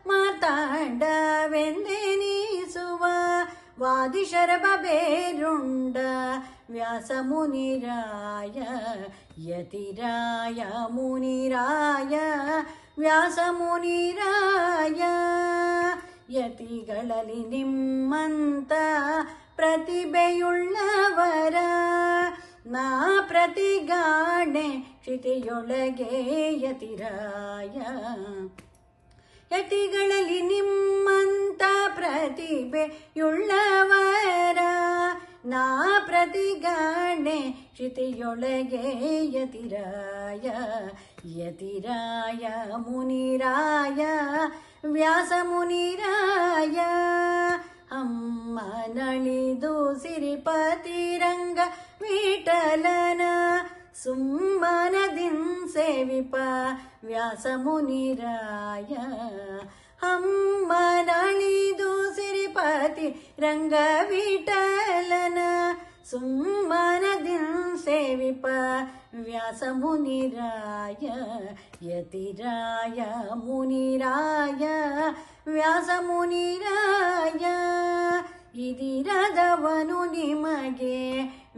ಮಾತಾಂಡವೆಂದೆನಿಸುವ ವಾದಿಶರಭ ಬೇರುಂಡ ವ್ಯಾಸಮುನಿರಾಯ. ಯತಿರಾಯ ಮುನಿರಾಯ ವ್ಯಾಸಮುನಿರಾಯ. ಯತಿಗಳಲ್ಲಿ ನಿಮ್ಮಂತ ಪ್ರತಿಭೆಯುಳ್ಳವರ ನಾ ಪ್ರತಿಗಾಣೆ ಕ್ಷಿತಿಯೊಳಗೆ ಯತಿರಾಯ. ಯತಿಗಳಲ್ಲಿ ನಿಮ್ಮಂತ ಪ್ರತಿಭೆಯುಳ್ಳವರ ನಾ ಪ್ರತಿಗಾಣೆ ಕ್ಷಿತಿಯೊಳಗೆ ಯತಿರಾಯ. ಯತಿರಾಯ ಮುನಿರಾಯ ವ್ಯಾಸಮುನಿರಾಯ. ಅಮ್ಮ ನಳಿದು ಸಿರಿಪತಿರಂಗ ವಿಠಲನ ಸುಮ್ಮನದಿನ್ ಸೇವಿಪ ವ್ಯಾಸಮುನಿರಾಯ. ಅಮ್ಮ ನಳಿದು ಸಿರಿಪತಿ ರಂಗ ವಿಠಲನ ಸುಮ್ಮನದಿನ್ ಸೇವಿಪ ವ್ಯಾಸಮುನಿರಾಯ. ಯತಿರಾಯ ಮುನಿರಾಯ ವ್ಯಾಸಮುನಿರಾಯ. ಇದಿರದವನು ನಿಮಗೆ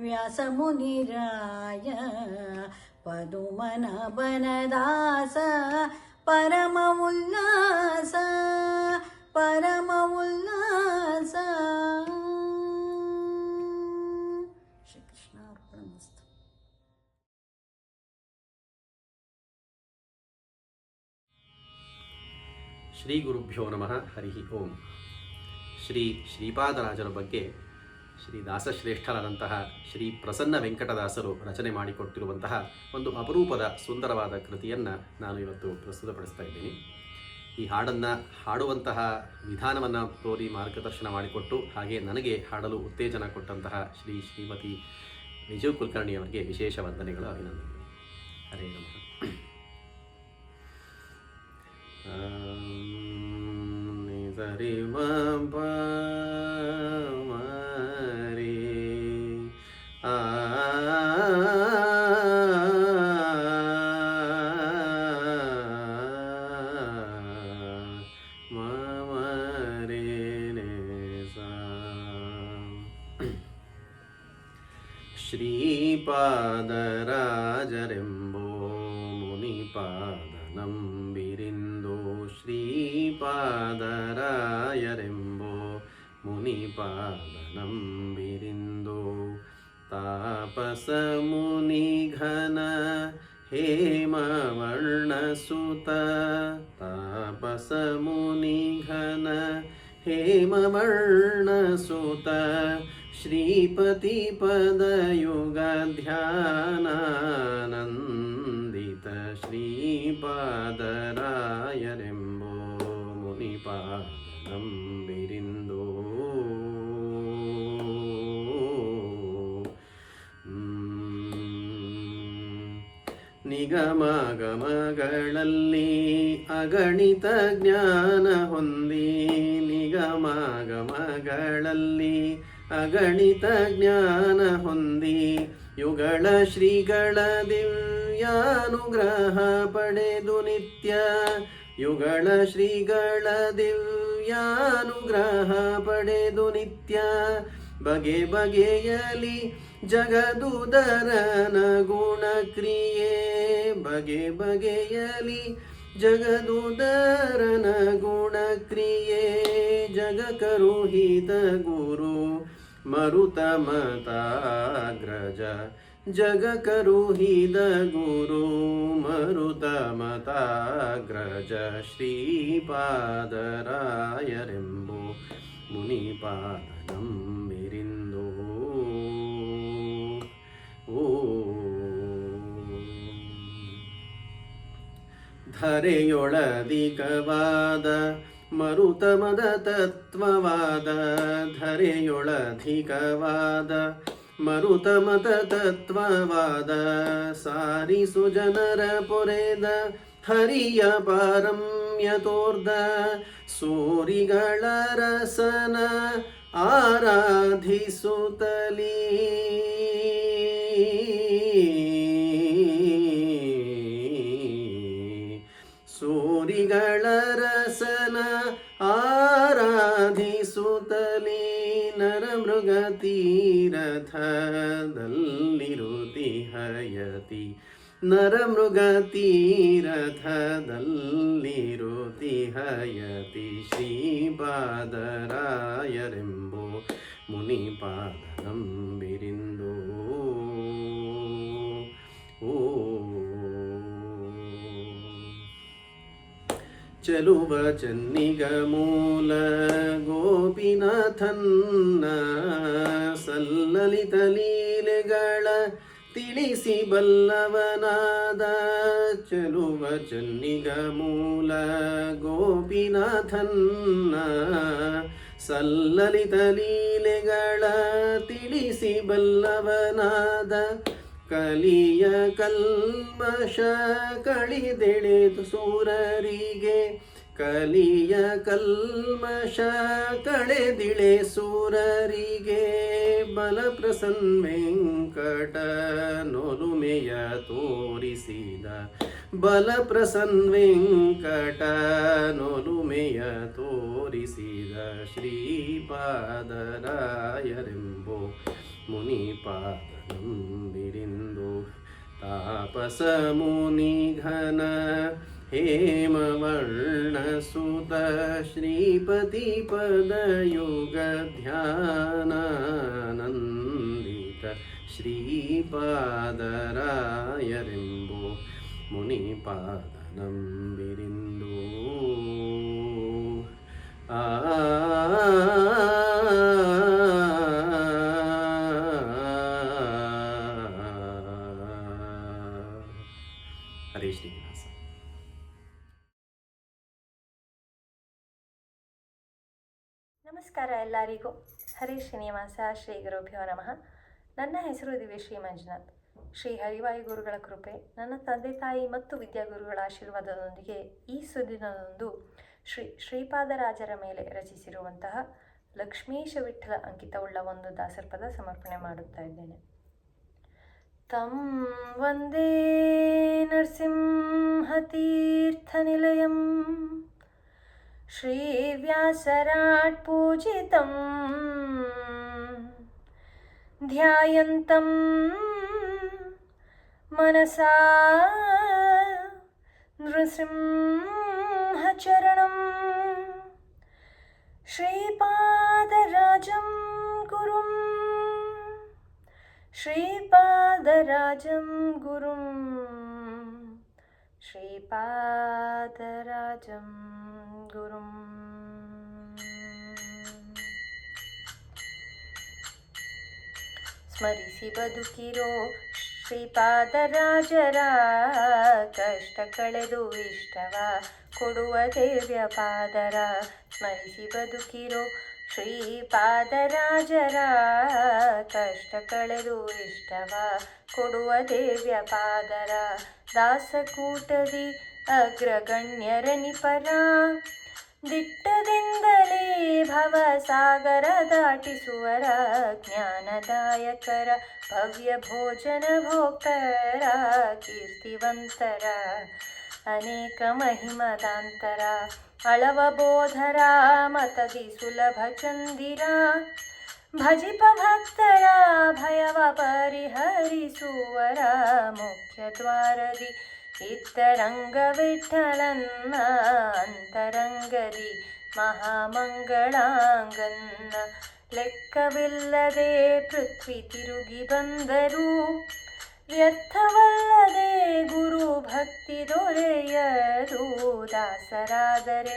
ವ್ಯಾಸಮುನಿರಾಯ ಪದುಮನ ಬನದಾಸ ಪರಮ ಉಲ್ಲಾಸ ಪರಮ ಉಲ್ಲಾಸ. ಶ್ರೀಕೃಷ್ಣಾರ್ಪಣಮಸ್ತು. ಶ್ರೀ ಗುರುಭ್ಯೋ ನಮಃ. ಹರಿ ಓಂ. ಶ್ರೀ ಶ್ರೀಪಾದರಾಜರ ಬಗ್ಗೆ ಶ್ರೀ ದಾಸಶ್ರೇಷ್ಠರಾದಂತಹ ಶ್ರೀ ಪ್ರಸನ್ನ ವೆಂಕಟದಾಸರು ರಚನೆ ಮಾಡಿಕೊಟ್ಟಿರುವಂತಹ ಒಂದು ಅಪರೂಪದ ಸುಂದರವಾದ ಕೃತಿಯನ್ನು ನಾನು ಇವತ್ತು ಪ್ರಸ್ತುತಪಡಿಸ್ತಾ ಇದ್ದೀನಿ. ಈ ಹಾಡನ್ನು ಹಾಡುವಂತಹ ವಿಧಾನವನ್ನು ತೋರಿ ಮಾರ್ಗದರ್ಶನ ಮಾಡಿಕೊಟ್ಟು ಹಾಗೆ ನನಗೆ ಹಾಡಲು ಉತ್ತೇಜನ ಕೊಟ್ಟಂತಹ ಶ್ರೀಮತಿ ವಿಜಯ್ ಕುಲಕರ್ಣಿ ಅವರಿಗೆ ವಿಶೇಷ ವಂದನೆಗಳು, ಅಭಿನಂದನೆಗಳು. ಹರೇ ನಮಃ. ಸರಿ ಮಾರಿ ಶ್ರೀಪಾದರಾಜರೆಂಬೋ ಮುನಿಪಾದ ನಂಬಿರಿಂದೋ ಶ್ರೀ ಶ್ರೀಪಾದರಾಯರೆಂಬೋ ಮುನಿಪಾದನಂಬಿರಿಂದೋ ತಾಪಸ ಮುನಿಘನ ಹೇಮವರ್ಣಸುತ ತಾಪಸ ಮುನಿಘನ ಹೇಮವರ್ಣಸುತ ಶ್ರೀಪತಿ ಪದಯುಗಧ್ಯಾನಾನಂದಿತ ಶ್ರೀಪಾದರಾಯರೆಂಬೋ ಮುನಿಪಾದನಂಬಿರಿಂದೋ ನಿಗಮಗಮಗಳಲ್ಲಿ ಅಗಣಿತ ಜ್ಞಾನ ಹೊಂದಿ ನಿಗಮಗಮಗಳಲ್ಲಿ ಅಗಣಿತ ಜ್ಞಾನ ಹೊಂದಿ ಯುಗಳ ಶ್ರೀಗಳ ದಿವ್ಯಾನುಗ್ರಹ ಪಡೆದು ನಿತ್ಯ ಯುಗಳ ಶ್ರೀಗಳ ದಿವ್ಯಾನುಗ್ರಹ ಪಡೆದು ನಿತ್ಯ ಬಗೆ ಬಗೆಯಲಿ ಜಗದುದರನ ಗುಣಕ್ರಿಯೆ ಬಗೆ ಬಗೆಯಲಿ ಜಗದುದರನ ಗುಣಕ್ರಿಯೆ ಜಗಕರುಹಿತ ಗುರು ಮರುತಮತಾಗ್ರಜ ಜಗಕರುಹಿತ ಗುರು ಮರುತಮತಾಗ್ರಜ ಶ್ರೀಪಾದರಾಯರೆಂಬೋ ಮುನಿಪಾದನಂಬಿರಿಂದೋ ಧರೆಯೊಳಧಿಕವಾದ ಮರುತಮದ ತತ್ವವಾದ ಧರೆಯೊಳಧಿಕವಾದ ಮರುತಮದ ತತ್ವವಾದ ಸಾರಿಸು ಜನರ ಪೊರೆದ ಹರಿಯ ಪಾರಮ್ಯ ತೋರ್ದ ಸೂರಿಗಳ ರಸನ ಆರಾಧಿಸುತ್ತಲೀ ಸೂರಿಗಳ ರಸನ ಆರಾಧಿಸುತ್ತಲೀ ನರಮೃಗ ತೀರಥದಲ್ಲಿರುತಿ ಹಯತಿ ನರಮೃಗ ತೀರಥದಲ್ಲಿರುತಿ ಹಯತಿ ಶ್ರೀಪಾದರಾಯರೆಂಬೋ ಮುನಿಪಾದನಂಬಿರಿಂದೋ ಚಲುವ ಚನ್ನಿಗ ಮೂಲ ಗೋಪಿನಾಥನ್ನ ಸಲ್ಲಲಿತ ಲೀಲೆಗಳ ತಿಳಿಸಿ ಬಲ್ಲವನಾದ ಚಲುವ ಚನ್ನಿಗ ಮೂಲ ಗೋಪಿನಾಥನ್ನ ಸಲ್ಲಲಿತ ಲೀಲೆಗಳ ತಿಳಿಸಿ ಬಲ್ಲವನಾದ ಕಲಿಯ ಕಲ್ಮಶ ಕಳಿದೆಳೆದು ಸೂರರಿಗೆ ಕಲಿಯ ಕಲ್ಮಶ ಕಳೆದಿಳೆ ಸೂರರಿಗೆ ಬಲಪ್ರಸನ್ ವೆಂಕಟ ನೊಲುಮೆಯ ತೋರಿಸಿದ ಬಲಪ್ರಸನ್ ವೆಂಕಟ ನೊಲುಮೆಯ ತೋರಿಸಿದ ಶ್ರೀಪಾದರಾಯರೆಂಬೋ ಮುನಿಪಾದನಂಬಿರಿಂದೋ ತಾಪಸ ಮುನಿಘನ ಹೇಮವರ್ಣಸುತ ಶ್ರೀಪತಿ ಪದಯುಗಧ್ಯಾನಾನಂದಿತ ಶ್ರೀಪಾದರಾಯರೆಂಬೋ ಮುನಿಪಾದನಂಬಿರಿಂದೋ ಹರೇ ಶ್ರೀನಿವಾಸ. ನಮಸ್ಕಾರ ಎಲ್ಲರಿಗೂ. ಹರೇ ಶ್ರೀನಿವಾಸ, ಶ್ರೀ ಗುರುಭ್ಯೋ ನಮಃ. ನನ್ನ ಹೆಸರು ದಿವ್ಯಶ್ರೀ ಮಂಜುನಾಥ್. ಶ್ರೀ ಹರಿವಾಯು ಗುರುಗಳ ಕೃಪೆ, ನನ್ನ ತಂದೆ ತಾಯಿ ಮತ್ತು ವಿದ್ಯಾಗುರುಗಳ ಆಶೀರ್ವಾದದೊಂದಿಗೆ ಈ ಸುದಿನದಂದು ಶ್ರೀಪಾದರಾಜರ ಮೇಲೆ ರಚಿಸಿರುವಂತಹ ಲಕ್ಷ್ಮೀಶ ವಿಠಲ ಅಂಕಿತವುಳ್ಳ ಒಂದು ದಾಸರ್ಪದ ಸಮರ್ಪಣೆ ಮಾಡುತ್ತಾ ಇದ್ದೇನೆ. ತಂ ವಂದೇ ನರಸಿಂಹತೀರ್ಥನಿಲಯಂ ಶ್ರೀವ್ಯಾಸರಾಟ್ ಪೂಜಿತಂ ಧ್ಯಾಯಂತಂ ಮನಸಾ ನೃಸಿಂಹಚರಣಂ श्रीपादराजं गुरुं श्रीपादराजं गुरुं श्रीपादराजं गुरुं ಸ್ಮರಿಸಿ ಬದುಕಿರೋ ಶ್ರೀಪಾದರಾಜರ ಕಷ್ಟ ಕಳೆದು ಇಷ್ಟವ ಕೊಡುವ ದಿವ್ಯ ಪಾದರ ಸ್ಮರಿಸಿ ಬದುಕಿರೋ ಶ್ರೀಪಾದರಾಜರ ಕಷ್ಟ ಕಳೆದು ಇಷ್ಟವ ಕೊಡುವ ದಿವ್ಯ ಪಾದರ ದಾಸಕೂಟದಿ ಅಗ್ರಗಣ್ಯರನಿಪರ ದಿಟ್ಟದಿಂದಲೇ ಭವಸಾಗರ ದಾಟಿಸುವರ ಜ್ಞಾನದಾಯಕರ ಭವ್ಯ ಭೋಜನ ಭೋಕ್ತರ ಕೀರ್ತಿವಂತರ ಅನೇಕ ಮಹಿಮದಾಂತರ ಅಳವ ಬೋಧರ ಮತದಿ ಸುಲಭ ಚಂದಿರ ಭಜಿಪ ಭಕ್ತರ ಭಯವ ಪರಿಹರಿಸುವರ ಮುಖ್ಯ ದ್ವಾರದಿ ಇತ್ತರಂಗ ವಿಠಲನ್ನ ಅಂತರಂಗದಿ ಮಹಾಮಂಗಳಾಂಗನ್ನ ಲೆಕ್ಕವಿಲ್ಲದೆ ಪೃಥ್ವಿ ತಿರುಗಿ ಬಂದರೂ ವ್ಯರ್ಥವಲ್ಲದೆ ಗುರು ಭಕ್ತಿ ದೊರೆಯದು ದಾಸರಾದರೆ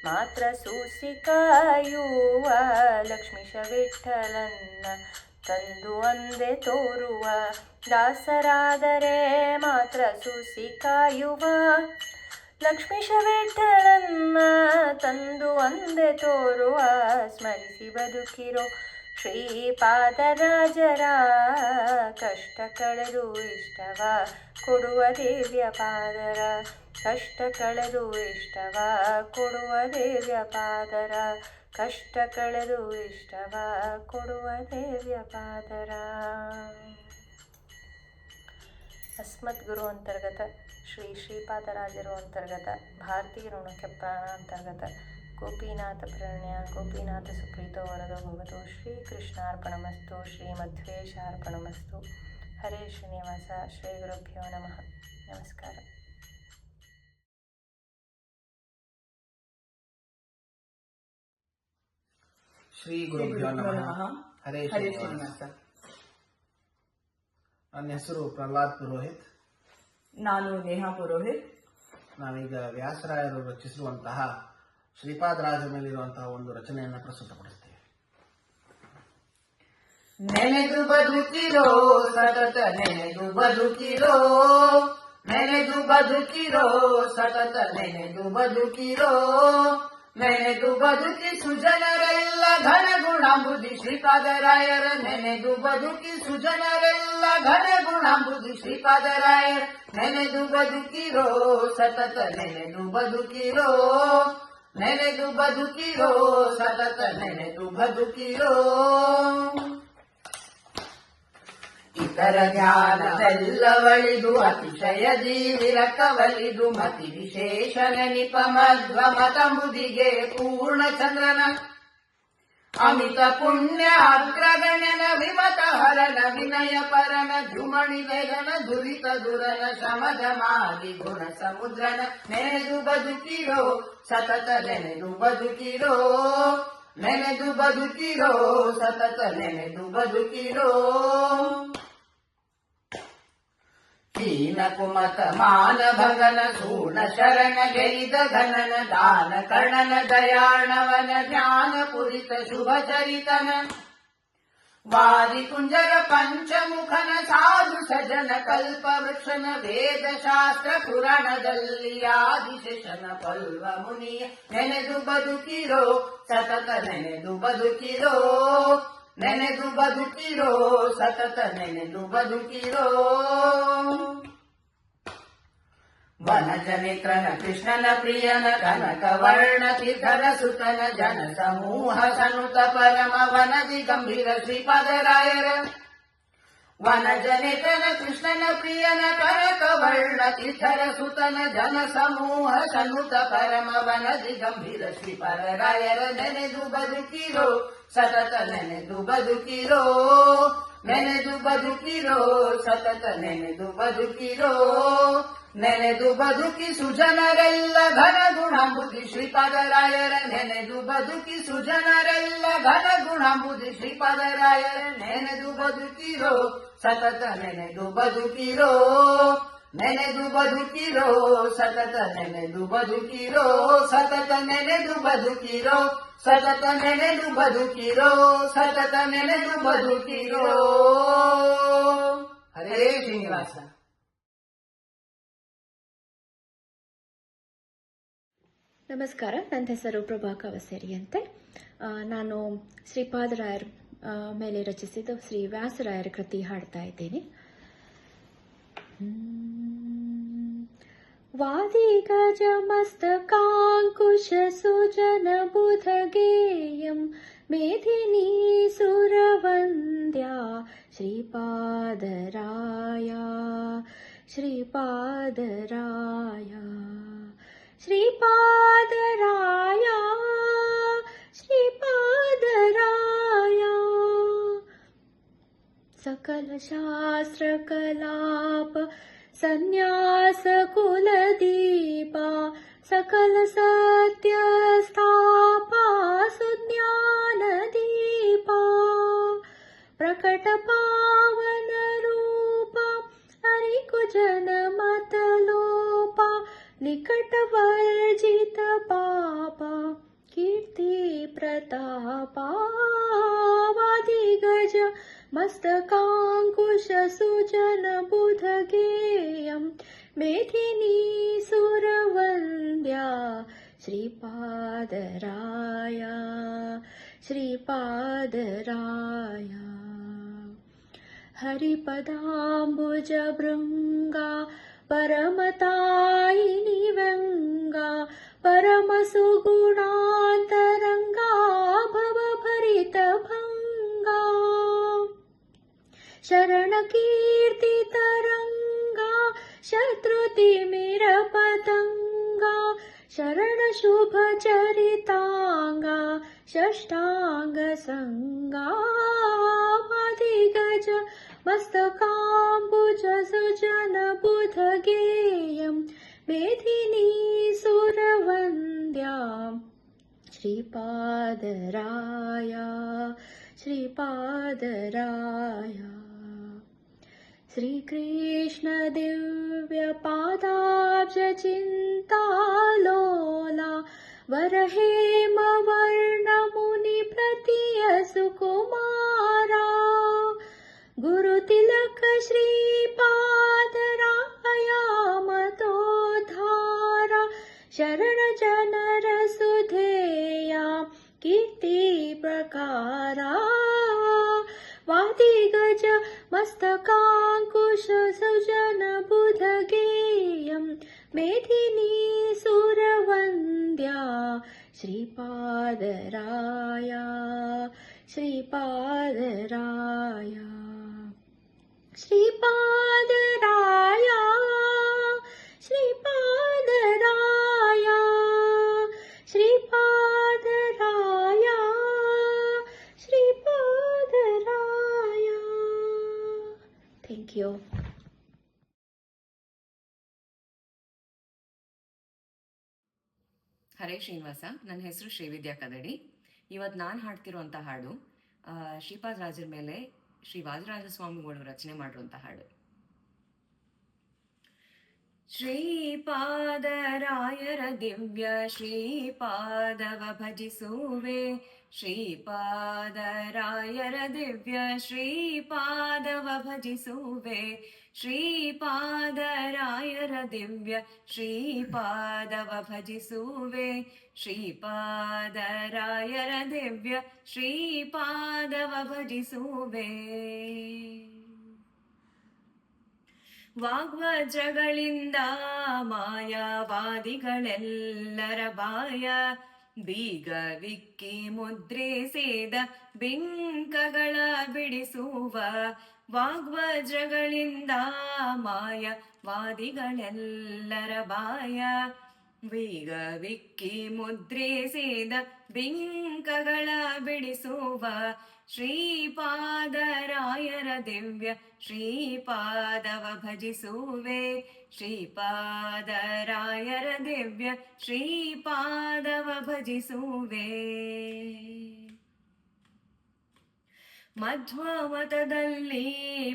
ಮಾತ್ರ ಸೂಸಿ ಕಾಯುವ ಲಕ್ಷ್ಮೀಶ ವಿಠಲನ್ನ ತಂದು ಅಂದೆ ತೋರುವ ದಾಸರಾದರೆ ಮಾತ್ರ ಸೂಸಿ ಕಾಯುವ ಲಕ್ಷ್ಮೀಶ ವಿಠಲನ್ನ ತಂದು ಅಂದೆ ತೋರುವ ಸ್ಮರಿಸಿ ಬದುಕಿರೋ ಶ್ರೀಪಾದರಾಜರ ಕಷ್ಟ ಕಳೆದು ಇಷ್ಟವ ಕೊಡುವ ದಿವ್ಯ ಪಾದರ ಕಷ್ಟ ಕಳೆದು ಇಷ್ಟವ ಕೊಡುವ ದಿವ್ಯ ಪಾದರ ಕಷ್ಟ ಕಳೆದು ಇಷ್ಟವ ಕೊಡುವ ದಿವ್ಯ ಪಾದರ ಅಸ್ಮತ್ ಗುರು ಅಂತರ್ಗತ ಶ್ರೀ ಶ್ರೀಪಾದರಾಜರು ಅಂತರ್ಗತ ಭಾರತೀಯ ಋಣಕ್ಕೆ ಪ್ರಾಣ ಅಂತರ್ಗತ ಗೋಪೀನಾಥ ಪ್ರಣಯ ಗೋಪೀನಾಥ ಸುಪ್ರೀತೋ ವರದೋ ಭವತೋ ಶ್ರೀಕೃಷ್ಣಾರ್ಪಣಮಸ್ತು ಶ್ರೀಮಧ್ವೇಶಾರ್ಪಣಮಸ್ತು ಹರೇ ಶ್ರೀನಿವಾಸ ಶ್ರೀ ಗುರುಭ್ಯೋ ನಮಃ ನಮಸ್ಕಾರ. ಶ್ರೀ ಗುರುಭ್ಯೋ ನಮಃ ಹರೇ ಶ್ರೀನಿವಾಸ. ನನ್ನ ಹೆಸರು ಪ್ರಹ್ಲಾದ್ ಪುರೋಹಿತ್. ನಾನು ನೇಹಾ ಪುರೋಹಿತ್. ನಾವೀಗ ವ್ಯಾಸರಾಯರು ರಚಿಸಿರುವಂತಹ ಶ್ರೀಪಾದರಾಜ ಮೇಲಿರುವಂತಹ ಒಂದು ರಚನೆಯನ್ನು ಪ್ರಸ್ತುತಪಡಿಸ್ತೇವೆ. ನೆನೆದು ಬದುಕಿರೋ ಸತತ ನೆನೆದು ಬದುಕಿರೋ ನೆನೆದು ಬದುಕಿರೋ ಸತತ ನೆನೆದು ಬದುಕಿರೋ ನೆನೆದು ಬದುಕಿ ಸುಜನರೆಲ್ಲ ಘನಗುಣಾಂಬುದಿ ಶ್ರೀಪಾದರಾಯರ ನೆನೆದು ಬದುಕಿ ಸುಜನರೆಲ್ಲ ಘನಗುಣಾಂಬುದಿ ಶ್ರೀಪಾದರಾಯರ ನೆನೆದು ಬದುಕಿರೋ ಸತತ ನೆನೆದು ಬದುಕಿರೋ ನೆನೆದು ಬದುಕಿರೋ ಸತತ ನೆನೆದು ಬದುಕಿರೋ ಇತರ ಜ್ಞಾನವೆಲ್ಲವಳಿದು ಅತಿಶಯದಿ ವಿರಕವಲಿದು ಮತಿ ವಿಶೇಷ ನೆನಿಪ ಮಧ್ವ ಮತಂಬುದಿಗೆ ಪೂರ್ಣ ಚಂದ್ರನ ಅಮಿತ ಪುಣ್ಯ ಅಗ್ರಗಣ್ಯನ ವಿಮತ ಹರನ ವಿನಯ ಪರನ ಧುಮಣಿ ವೇಗನ ದುರಿತ ದುರನ ಶಮದ ಮಾಲಿ ಗುಣ ಸಮುದ್ರನ ನೆನೆದು ಬದುಕಿರೋ ಸತತ ನೆನೆದು ಬದುಕಿರೋ ನೆನೆದು ಬದುಕಿರೋ ಸತತ ನೆನೆದು ಬದುಕಿರೋ ಹೀನ ಕುಮತ ಮಾನ ಭಗನ ಸೂರ್ಣ ಶರಣ ಗೆಲಿದ ಘನನ ದಾನ ಕರ್ಣನ ದಯಾಣವನ ಜ್ಞಾನ ಪುರಿತ ಶುಭ ಚರಿತನ ವಾರಿ ಕುಂಜರ ಪಂಚಮುಖನ ಸಾಧು ಸಜನ ಕಲ್ಪ ವೃಕ್ಷನ ವೇದ ಶಾಸ್ತ್ರ ಪುರಾಣದಲ್ಲಿ ಆದಿಶೇಷನ ಪಲ್ವ ಮುನಿಯ ನೆನೆದು ಬದುಕಿರೋ ಸತತ ನೆನೆದು ಬದುಕಿರೋ ನೆನೆದು ಬದುಕಿರೋ ಸತತ ನೆನೆದು ಬದುಕಿರೋ ವನಜನಿತ್ರನ ಕೃಷ್ಣನ ಪ್ರಿಯನ ಕನಕ ವರ್ಣ ತೀರ್ಥರ ಸುತನ ಜನ ಸಮೂಹ ಸನುತ ಪರಮ ವನದಿ ಗಂಭೀರ ಶ್ರೀಪಾದರಾಯರ ವನಜನಿತನ ಕೃಷ್ಣನ ಪ್ರಿಯನ ಕನಕ ವರ್ಣ ತೀರ್ಥರ ಸುತನ ಜನ ಸಮೂಹ ಸನುತ ಪರಮ ವನದಿ ಗಂಭೀರ ಶ್ರೀಪಾದರಾಯರ ನೆನೆದು ಬದುಕಿರೋ ಸತತ ನೆನೆದು ಬದುಕಿರೋ ನೆನೆದು ಬದುಕಿರೋ ಸತತ ನೆನೆದು ಬದುಕಿರೋ ನೆನೆದು ಬದುಕಿಸು ಜನರೆಲ್ಲ ಘನ ಗುಣಾಂಬುದಿ ಶ್ರೀಪಾದರಾಯರ ನೆನೆದು ಬದುಕಿಸು ಜನರೆಲ್ಲ ಘನ ಗುಣಾಂಬುದಿ ಶ್ರೀಪಾದರಾಯರ ನೆನೆದು ಬದುಕಿರೋ ಸತತ ನೆನೆದು ಬದುಕಿರೋ ನೆನೆದು ಬದುಕಿರೋ ಸತತ ನೆನೆದು ಬದುಕಿರೋ ಸತತ ನೆನೆದು ಬದುಕಿರೋ ಸತತ ನೆನೆದು ಬದುಕಿರೋ ಸತತ ನೆನೆದು ಬದುಕಿರೋ. ಹರೇ ಶ್ರೀನಿವಾಸ. ನಮಸ್ಕಾರ, ನನ್ನ ಹೆಸರು ಪ್ರಭಾ ಕವಸೇರಿ ಅಂತೆ. ನಾನು ಶ್ರೀಪಾದರಾಯರ ಮೇಲೆ ರಚಿಸಿದ ಶ್ರೀ ವ್ಯಾಸರಾಯರ ಕೃತಿ ಹಾಡ್ತಾ ಇದ್ದೀನಿ. ವಾದಿ ಗಜ ಮಸ್ತಕಾಂಕುಶ ಸುಜನ ಬುಧಗೇಯಂ ಮೇಧಿನಿ ಸುರವಂದ್ಯ ಶ್ರೀಪಾದರಾಯ ಶ್ರೀಪಾದರಾಯ ಶ್ರೀಪಾದರಾಯ ಶ್ರೀಪಾದರಾಯ. सकल शास्त्र कलाप संन्यास कुलदीपा सकल सत्य स्थापा सुज्ञान दीपा प्रकट पावन रूपा हरिकुजन मतलोपा निकट वर्जित पापा कीर्ति प्रतापा वादी गज मस्तकांकुश सुजन बुधगेयं मेधिनी सुरवन्द्या श्रीपादराय श्रीपादराय. हरिपदाम्बुज भृङ्गा परमतायिनी व्यङ्गा परम सुगुणान्तरङ्गा भवभरित भङ्गा शरण कीर्ति तरंगा शत्रुतिमिर पतंगा शरण शुभ चरितांगा षष्टांग संगा वादी गज मस्तकांबुज सुजन बुधगेयं मेधिनी सुरवन्द्या श्रीपादराय श्रीपादराय. श्रीकृष्ण दिव्य पादाब्ज चिन्तालोला वरहेम वर्ण मुनि प्रतिय सुकुमारा गुरुतिलक श्रीपादराया मतोद्धारा शरण जनर सुधेया कीर्ति प्रकारा वादी गज मस्तकांकुश सुजन बुधगेयं मेधिनी सुरवन्द्या श्रीपादराय श्रीपादराय श्रीपादराय श्रीपादराय श्रीपादराय श्रीपादराय. Thank you. ಹರೇ ಶ್ರೀನಿವಾಸ. ನನ್ನ ಹೆಸರು ಶ್ರೀವಿದ್ಯಾ ಕದಡಿ. ಇವತ್ತು ನಾನು ಹಾಡ್ತಿರುವಂಥ ಹಾಡು ಶ್ರೀಪಾದರಾಜರ ಮೇಲೆ ಶ್ರೀ ವಾದಿರಾಜ ಸ್ವಾಮಿಗಳು ರಚನೆ ಮಾಡಿರುವಂಥ ಹಾಡು. ಶ್ರೀಪಾದರಾಯರ ದಿವ್ಯ ಶ್ರೀಪಾದವ ಭಜಿಸುವೆ ಶ್ರೀಪಾದರಾಯರ ದಿವ್ಯ ಶ್ರೀಪಾದವ ಭಜಿಸುವೆ ಶ್ರೀಪಾದರಾಯರ ದಿವ್ಯ ಶ್ರೀಪಾದವ ಭಜಿಸುವೆ ಶ್ರೀಪಾದರಾಯರ ದಿವ್ಯ ಶ್ರೀಪಾದವ ಭಜಿಸುವೆ. ವಾಗ್ವಜ್ರಗಳಿಂದ ಮಾಯಾವಾದಿಗಳೆಲ್ಲರ ಬಾಯ ಬೀಗವಿಕ್ಕಿ ಮುದ್ರಿಸಿದ ಬಿಂಕಗಳ ಬಿಡಿಸುವ ವಾಗ್ವಜ್ರಗಳಿಂದ ಮಾಯವಾದಿಗಳೆಲ್ಲರ ಬಾಯ ವೀಗ ವಿಕ್ಕಿ ಮುದ್ರಿಸಿದ ಬಿಂಕಗಳ ಬಿಡಿಸುವ ಶ್ರೀಪಾದರಾಯರ ದಿವ್ಯ ಶ್ರೀಪಾದವ ಭಜಿಸುವೆ. ಶ್ರೀಪಾದರಾಯರ ದಿವ್ಯ ಶ್ರೀಪಾದವ ಭಜಿಸುವೆ. ಮಧ್ವಮತದಲ್ಲಿ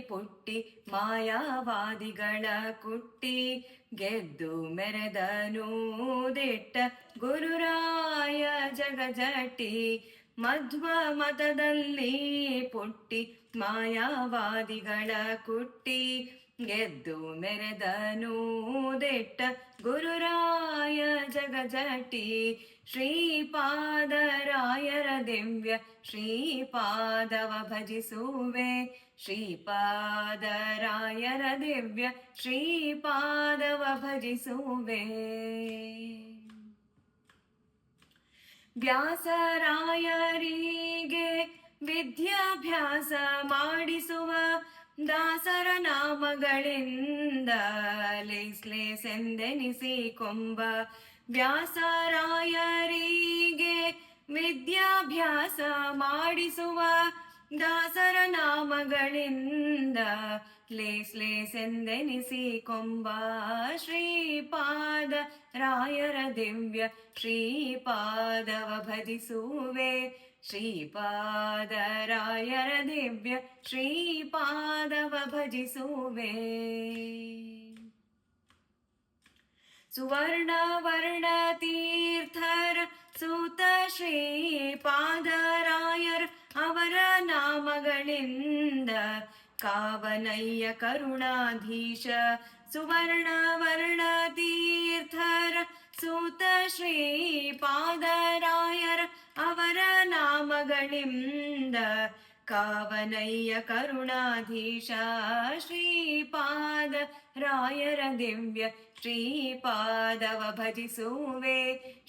ಪುಟ್ಟಿ ಮಾಯಾವಾದಿಗಳ ಕುಟ್ಟಿ ಗೆದ್ದು ಮೆರೆದನು ದಿಟ್ಟ ಗುರುರಾಯ ಜಗಜಟಿ. ಮಧ್ವಮತದಲ್ಲಿ ಪುಟ್ಟಿ ಮಾಯಾವಾದಿಗಳ ಕುಟ್ಟಿ ಗೆದ್ದು ಮೆರೆದನು ದಿಟ್ಟ ಗುರುರಾಯ ಜಗಜಟಿ. ಶ್ರೀಪಾದರಾಯರ ದಿವ್ಯ ಶ್ರೀಪಾದವ ಭಜಿಸುವೆ. ಶ್ರೀಪಾದರಾಯರ ದಿವ್ಯ ಶ್ರೀಪಾದವ ಭಜಿಸುವೆ. ವ್ಯಾಸರಾಯರಿಗೆ ವಿದ್ಯಾಭ್ಯಾಸ ಮಾಡಿಸುವ ದಾಸರ ನಾಮಗಳಿಂದ ಲೇಸ್ಲೆಸೆಂದೆನಿಸಿಕೊಂಬ. ವ್ಯಾಸರಾಯರಿಗೆ ವಿದ್ಯಾಭ್ಯಾಸ ಮಾಡಿಸುವ ದಾಸರ ನಾಮಗಳಿಂದ ಲೇಸ್ಲೆಸೆಂದೆನಿಸಿಕೊಂಬ. ಶ್ರೀಪಾದ ರಾಯರ ದಿವ್ಯ ಶ್ರೀಪಾದವ ಭಜಿಸುವೆ. ಶ್ರೀಪಾದರಾಯರ ದಿವ್ಯ ಶ್ರೀಪಾದವ ಭಜಿಸುವೆ. ಸುವರ್ಣ ವರ್ಣ ತೀರ್ಥರ ಸೂತ ಶ್ರೀಪಾದರಾಯರ್ ಅವರ ನಾಮಗಳಿಂದ ಕಾವನಯ್ಯ ಕರುಣಾಧೀಶ. ಸುವರ್ಣ ವರ್ಣ ತೀರ್ಥರ ಸೂತ ಶ್ರೀಪಾದರಾಯರ್ ಅವರ ನಾಮಗಳಿಂದ ಕಾವನಯ್ಯ ಕರುಣಾಧೀಶ. ಶ್ರೀಪಾದ ರಾಯರ ದಿವ್ಯ ಶ್ರೀಪಾದವ ಭಜಿಸುವೆ.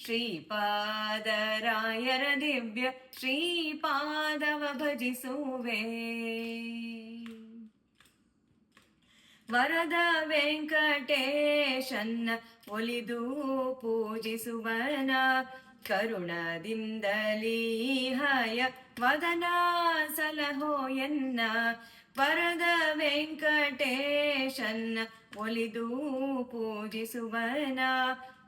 ಶ್ರೀಪಾದರಾಯರ ದಿವ್ಯ ಶ್ರೀಪಾದವ ಭಜಿಸುವೆ. ವರದ ವೆಂಕಟೇಶನ್ನ ಒಲಿದು ಪೂಜಿಸುವನ ಕರುಣದಿಂದಲೀ ಹಯ ವದನ ಸಲಹೋ ಎನ್ನ. ವರದ ವೆಂಕಟೇಶನ್ನ ಒಲಿದು ಪೂಜಿಸುವನ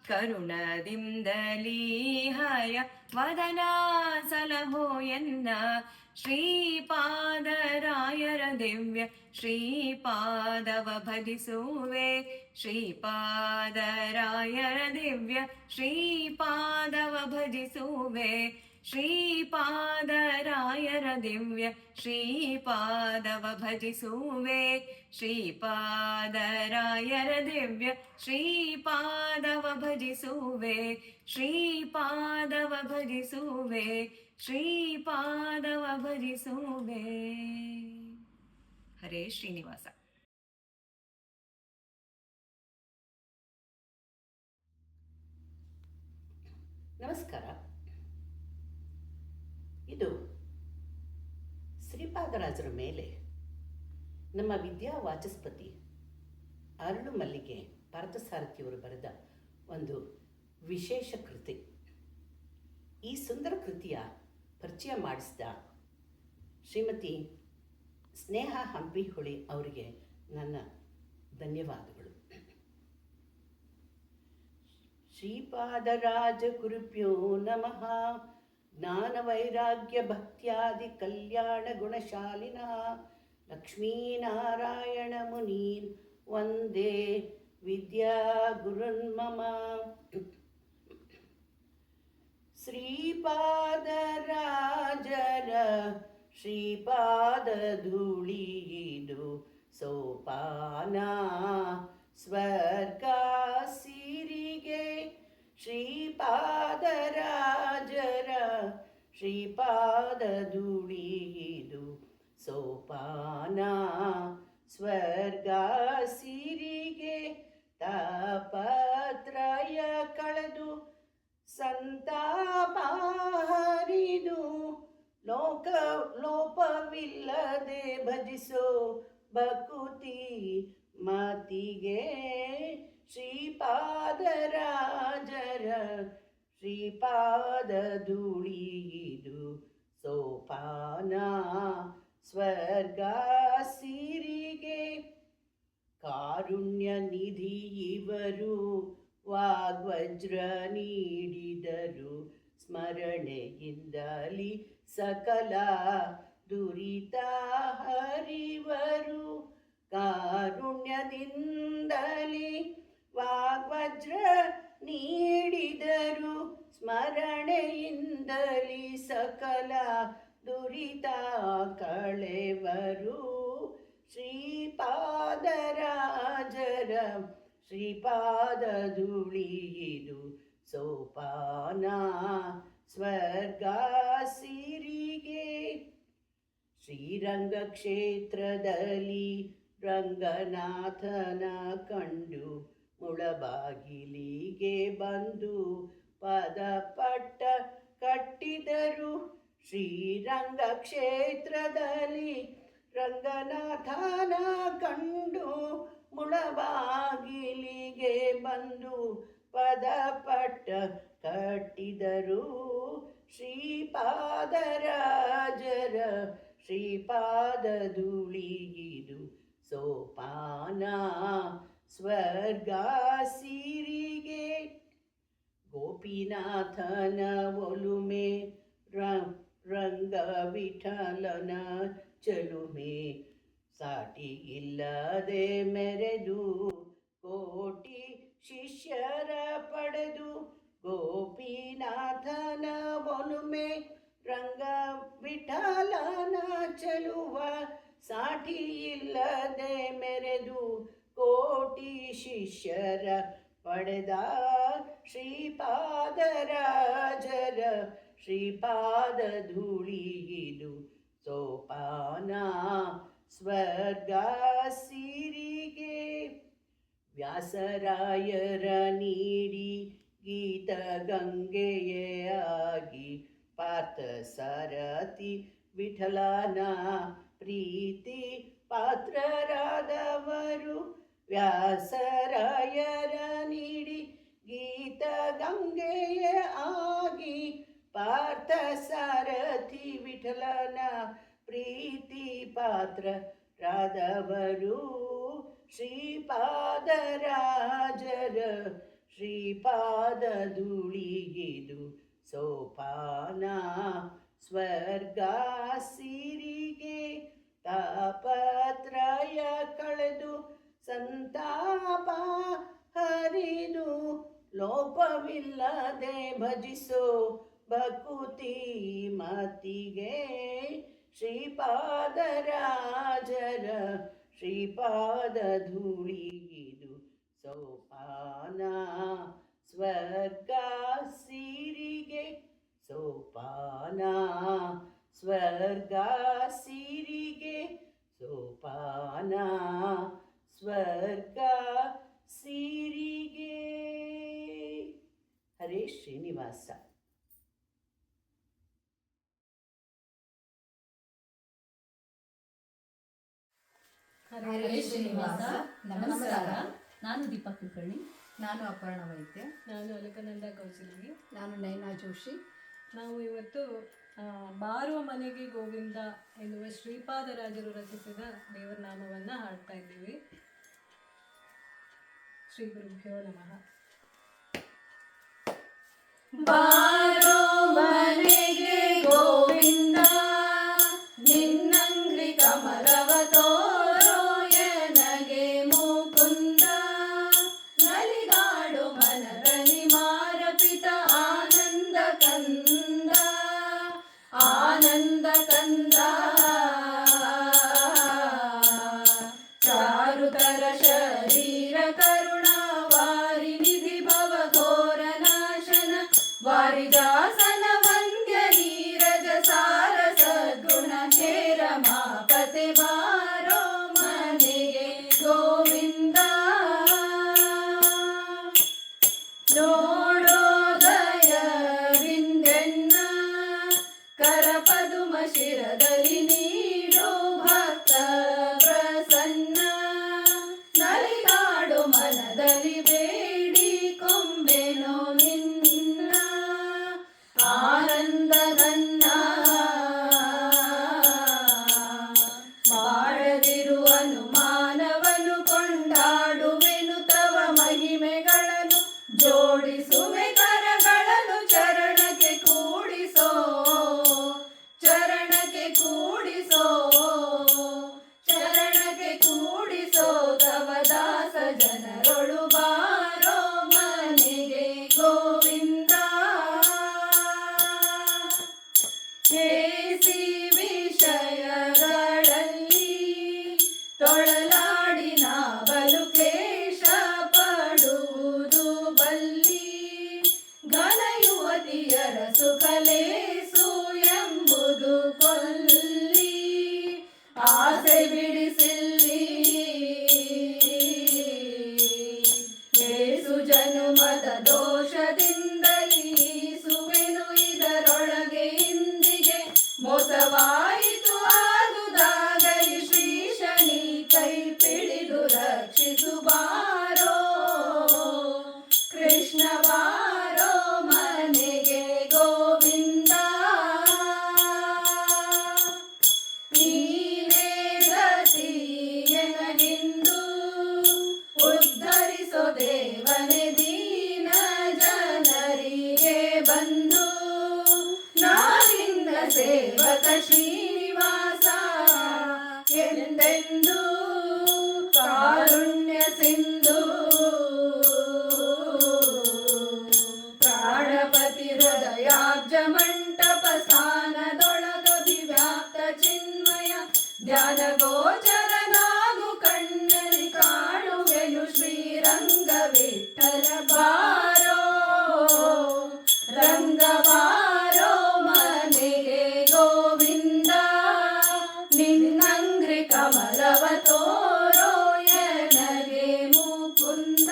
ಕರುಣದಿಂದಲೀ ಹಯ ವದನ ಸಲಹೋ ಎನ್ನ. ಶ್ರೀಪಾದರಾಯರ ದಿವ್ಯ ಶ್ರೀಪಾದವ ಭಜಿಸುವೆ. ಶ್ರೀಪಾದರಾಯರ ದಿವ್ಯ ಶ್ರೀಪಾದವ ಭಜಿಸುವೆ. ಶ್ರೀಪಾದರಾಯರ ದಿವ್ಯ ಶ್ರೀಪಾದವ ಭಜಿಸುವೆ. ಶ್ರೀಪಾದರಾಯರ ದಿವ್ಯ ಶ್ರೀಪಾದವ ಭಜಿಸುವೆ. ಶ್ರೀಪಾದವ ಭಜಿಸುವೆ. ಶ್ರೀಪಾದವ ಭಜಿಸುವೆ. ಹರೇ ಶ್ರೀನಿವಾಸ. ನಮಸ್ಕಾರ. ಇದು ಶ್ರೀಪಾದರಾಜರ ಮೇಲೆ ನಮ್ಮ ವಿದ್ಯಾ ವಾಚಸ್ಪತಿ ಅರಳು ಮಲ್ಲಿಗೆ ಪಾರ್ಥಸಾರಥಿಯವರು ಬರೆದ ಒಂದು ವಿಶೇಷ ಕೃತಿ. ಈ ಸುಂದರ ಕೃತಿಯ ಪರಿಚಯ ಮಾಡಿಸಿದ ಶ್ರೀಮತಿ ಸ್ನೇಹ ಹಂಪಿಹೊಳಿ ಅವರಿಗೆ ನನ್ನ ಧನ್ಯವಾದಗಳು. ಶ್ರೀಪಾದರಾಜ ಗುರುಭ್ಯೋ ನಮಃ. ಜ್ಞಾನ ವೈರಾಗ್ಯ ಭಕ್ತ್ಯಾದಿ ಕಲ್ಯಾಣ ಗುಣಶಾಲಿನಃ ಲಕ್ಷ್ಮೀನಾರಾಯಣ ಮುನೀನ್ ವಂದೇ ವಿದ್ಯಾ ಗುರುನ್ಮಮ. ಶ್ರೀಪಾದರಾಜರ ಶ್ರೀಪಾದ ಧೂಳಿದು ಸೋಪಾನ ಸ್ವರ್ಗ ಸಿರಿಗೆ. ಶ್ರೀಪಾದರಾಜರ ಶ್ರೀಪಾದ ಧೂಳಿದು ಸೋಪಾನ ಸ್ವರ್ಗ ಸಿರಿಗೆ. ತಾಪತ್ರಯ ಕಳೆದು ಸಂತಾಪ ಹರಿದು ಲೋಪವಿಲ್ಲದೆ ಭಜಿಸೋ ಭಕುತಿ ಮತಿಗೆ ಶ್ರೀಪಾದರಾಜರ ಶ್ರೀಪಾದ ಧೂಳಿದು ಸೋಪಾನ ಸ್ವರ್ಗ ಸಿರಿಗೆ. ಕಾರುಣ್ಯ ನಿಧಿ ಇವರು ವಾಗ್ವಜ್ರ ನೀಡಿದರು ಸ್ಮರಣೆಯಿಂದಲಿ ಸಕಲ ದುರಿತ ಹರಿವರು. ಕಾರುಣ್ಯದಿಂದಲಿ ವಾಗ್ವಜ್ರ ನೀಡಿದರು ಸ್ಮರಣೆಯಿಂದಲಿ ಸಕಲ ದುರಿತ ಕಳೆವರು. ಶ್ರೀಪಾದರಾಜರ ಶ್ರೀಪಾದ ಧೂಳಿದು ಸೋಪಾನ ಸ್ವರ್ಗ ಸಿರಿಗೆ. ಶ್ರೀರಂಗ ಕ್ಷೇತ್ರದಲ್ಲಿ ರಂಗನಾಥನ ಕಂಡು ಮುಳಬಾಗಿಲಿಗೆ ಬಂದು ಪದಪಟ್ಟ ಕಟ್ಟಿದರು. ಶ್ರೀರಂಗ ಕ್ಷೇತ್ರದಲ್ಲಿ ರಂಗನಾಥನ ಕಂಡು ಮುಳಬಾಗಿಲಿಗೆ ಬಂದು ಪದಪಟ್ಟ ಕಟ್ಟಿದರು. ಶ್ರೀಪಾದರಾಜರ ಶ್ರೀಪಾದ ಧೂಳಿದು ಸೋಪಾನ ಸ್ವರ್ಗ ಸಿರಿಗೆ. ಗೋಪಿನಾಥನ ಒಲುಮೆ ರಂಗ ವಿಠಲನ ಚಲುಮೆ ಸಾಟಿ ಇಲ್ಲದೆ ಮೆರೆದು ಕೋಟಿ ಶಿಷ್ಯರ ಪಡೆದು. ಗೋಪಿನಾಥನ ಒಲುಮೆ ರಂಗ ವಿಠಲನ ಚಲುವ ಸಾಟಿ ಇಲ್ಲದೆ ಮೆರೆದು ಕೋಟಿ ಶಿಷ್ಯರ ಪಡೆದ. ಶ್ರೀಪಾದರಾಜರ ಶ್ರೀಪಾದ ಧೂಳಿದು ಸೋಪಾನ ಸ್ವರ್ಗ ಸಿರಿಗೆ. ವ್ಯಾಸರಾಯರ ನೀಡಿ ಗೀತ ಗಂಗೆಯೇ ಆಗಿ ಪಾರ್ಥ ಸಾರಥಿ ವಿಠಲನ ಪ್ರೀತಿ ಪಾತ್ರರಾದವರು. ವ್ಯಾಸರಾಯರ ನೀಡಿ ಗೀತ ಗಂಗೆಯೇ ಆಗಿ ಪಾರ್ಥ ಸಾರಥಿ ವಿಠಲನ ಪ್ರೀತಿ ಪಾತ್ರರಾದವರು. ಶ್ರೀಪಾದರಾಜರ ಶ್ರೀಪಾದ ಧೂಳಿದು ಸೋಪಾನ ಸ್ವರ್ಗ ಸಿರಿಗೆ. ತಾಪತ್ರಯ ಕಳೆದು ಸಂತಾಪ ಹರಿದು ಲೋಪವಿಲ್ಲದೆ ಭಜಿಸೋ ಭಕುತಿ ಮತಿಗೆ. ಶ್ರೀಪಾದರಾಜರ ಶ್ರೀಪಾದ ಧೂಳಿದು ಸೋಪಾನ ಸ್ವರ್ಗ ಸಿರಿಗೆ. ಸೋಪಾನ ಸ್ವರ್ಗ ಸಿರಿಗೆ. ಸೋಪಾನ ಸ್ವರ್ಗ ಸಿರಿಗೆ. ಹರೇ ಶ್ರೀನಿವಾಸ. ಹರೇ ಶ್ರೀನಿವಾಸ. ನಮಸ್ಕಾರ. ನಾನು ದೀಪಾ ಕುಲಕರ್ಣಿ. ನಾನು ಅಪರ್ಣ ವೈದ್ಯ. ನಾನು ಅಲಕನಂದ ಕೌಶಲ್ಗಿ. ನಾನು ನೈನಾ ಜೋಶಿ. ನಾವು ಇವತ್ತು ಬಾರುವ ಮನೆಗೆ ಗೋವಿಂದ ಎನ್ನುವ ಶ್ರೀಪಾದರಾಜರು ರಚಿಸಿದ ದೇವರ ನಾಮವನ್ನು ಹಾಡ್ತಾ ಇದ್ದೀವಿ. ಶ್ರೀ ಗುರುಭ್ಯೋ ನಮಃ. ಬಾರೋ ಮನೆಗೆ ಗೋವಿಂದ ನಿನ್ನಂಗ್ರಿ ಕಮಲವ ತೋರೋ ಎನಗೆ ಮುಕುಂದ. ನಲಿದಾಡು ಮನದಲ್ಲಿ ಮಾರಪಿತ ಆನಂದ ಕಂದ. ಆನಂದ ಕಂದ ಚಾರುತರ ಶರೀರ ಕರುಣಾ ವಾರಿ ನಿಧಿ ಭವ ಘೋರ ನಾಶನ ವಾರಿಜಾ ಹೇಸಿ ವಿಷಯಗಳಲ್ಲಿ ತೊಳಲಾಡಿ ನಾವಲು ಕ್ಲೇಶ ಪಡುವುದು ಬಲ್ಲಿ ಘನ ಯುವತಿಯರ ಸುಖಲೇಸು ಎಂಬುದು ಕೊಲ್ಲಿ ಆಸೆ ಬಿಡಿಸಿಲ್ಲಿ ಏಸು ಜನುಮದ ದೋಷದಿಂದಲೀ ಸುವೆನು ಇದರೊಳಗೆ ಇಂದಿಗೆ ಮೋಸವಾಯಿತು ಆದುದಾಗಲಿ ಶ್ರೀ ಶನಿ ಕೈ ಪಿಡಿದು ರಕ್ಷಿಸುವಾರೋ ಕೃಷ್ಣ ಬಾರೋ ಮನೆಗೆ ಗೋವಿಂದ ನೀನೇ ಗತಿ ಎನಗಿಂದು ಉದ್ಧರಿಸೋ ದೇವನೇ ದೀನ ಜನರಿಗೆ ಬಂದು ನಾನಿನ್ನ ಸೇವಕ ಶ್ರೀನಿವಾಸ ಎಂದೆಂದು ಕಾರುಣ್ಯ ಸಿಂಧು ಪ್ರಾಣಪತಿ ಹೃದಯಾಬ್ಜ ಮಂಟಪ ಸ್ಥಾನದೊಳಗಭಿವ್ಯಾಪ್ತ ಚಿನ್ಮಯ ಧ್ಯಾನ ಗೋಚರನಾಗು ಕಣ್ಣಲ್ಲಿ ಕಾಣುವೆನು ಶ್ರೀರಂಗ ವಿಠಲ ಬಾರೋ ರಂಗ ಬಾರೋ ಮನೆಗೆ ಗೋವಿಂದ ನಿನ್ನಂಗ್ರಿ ಕಮಲವ ತೋರೋ ಎನಗೆ ಮುಕುಂದ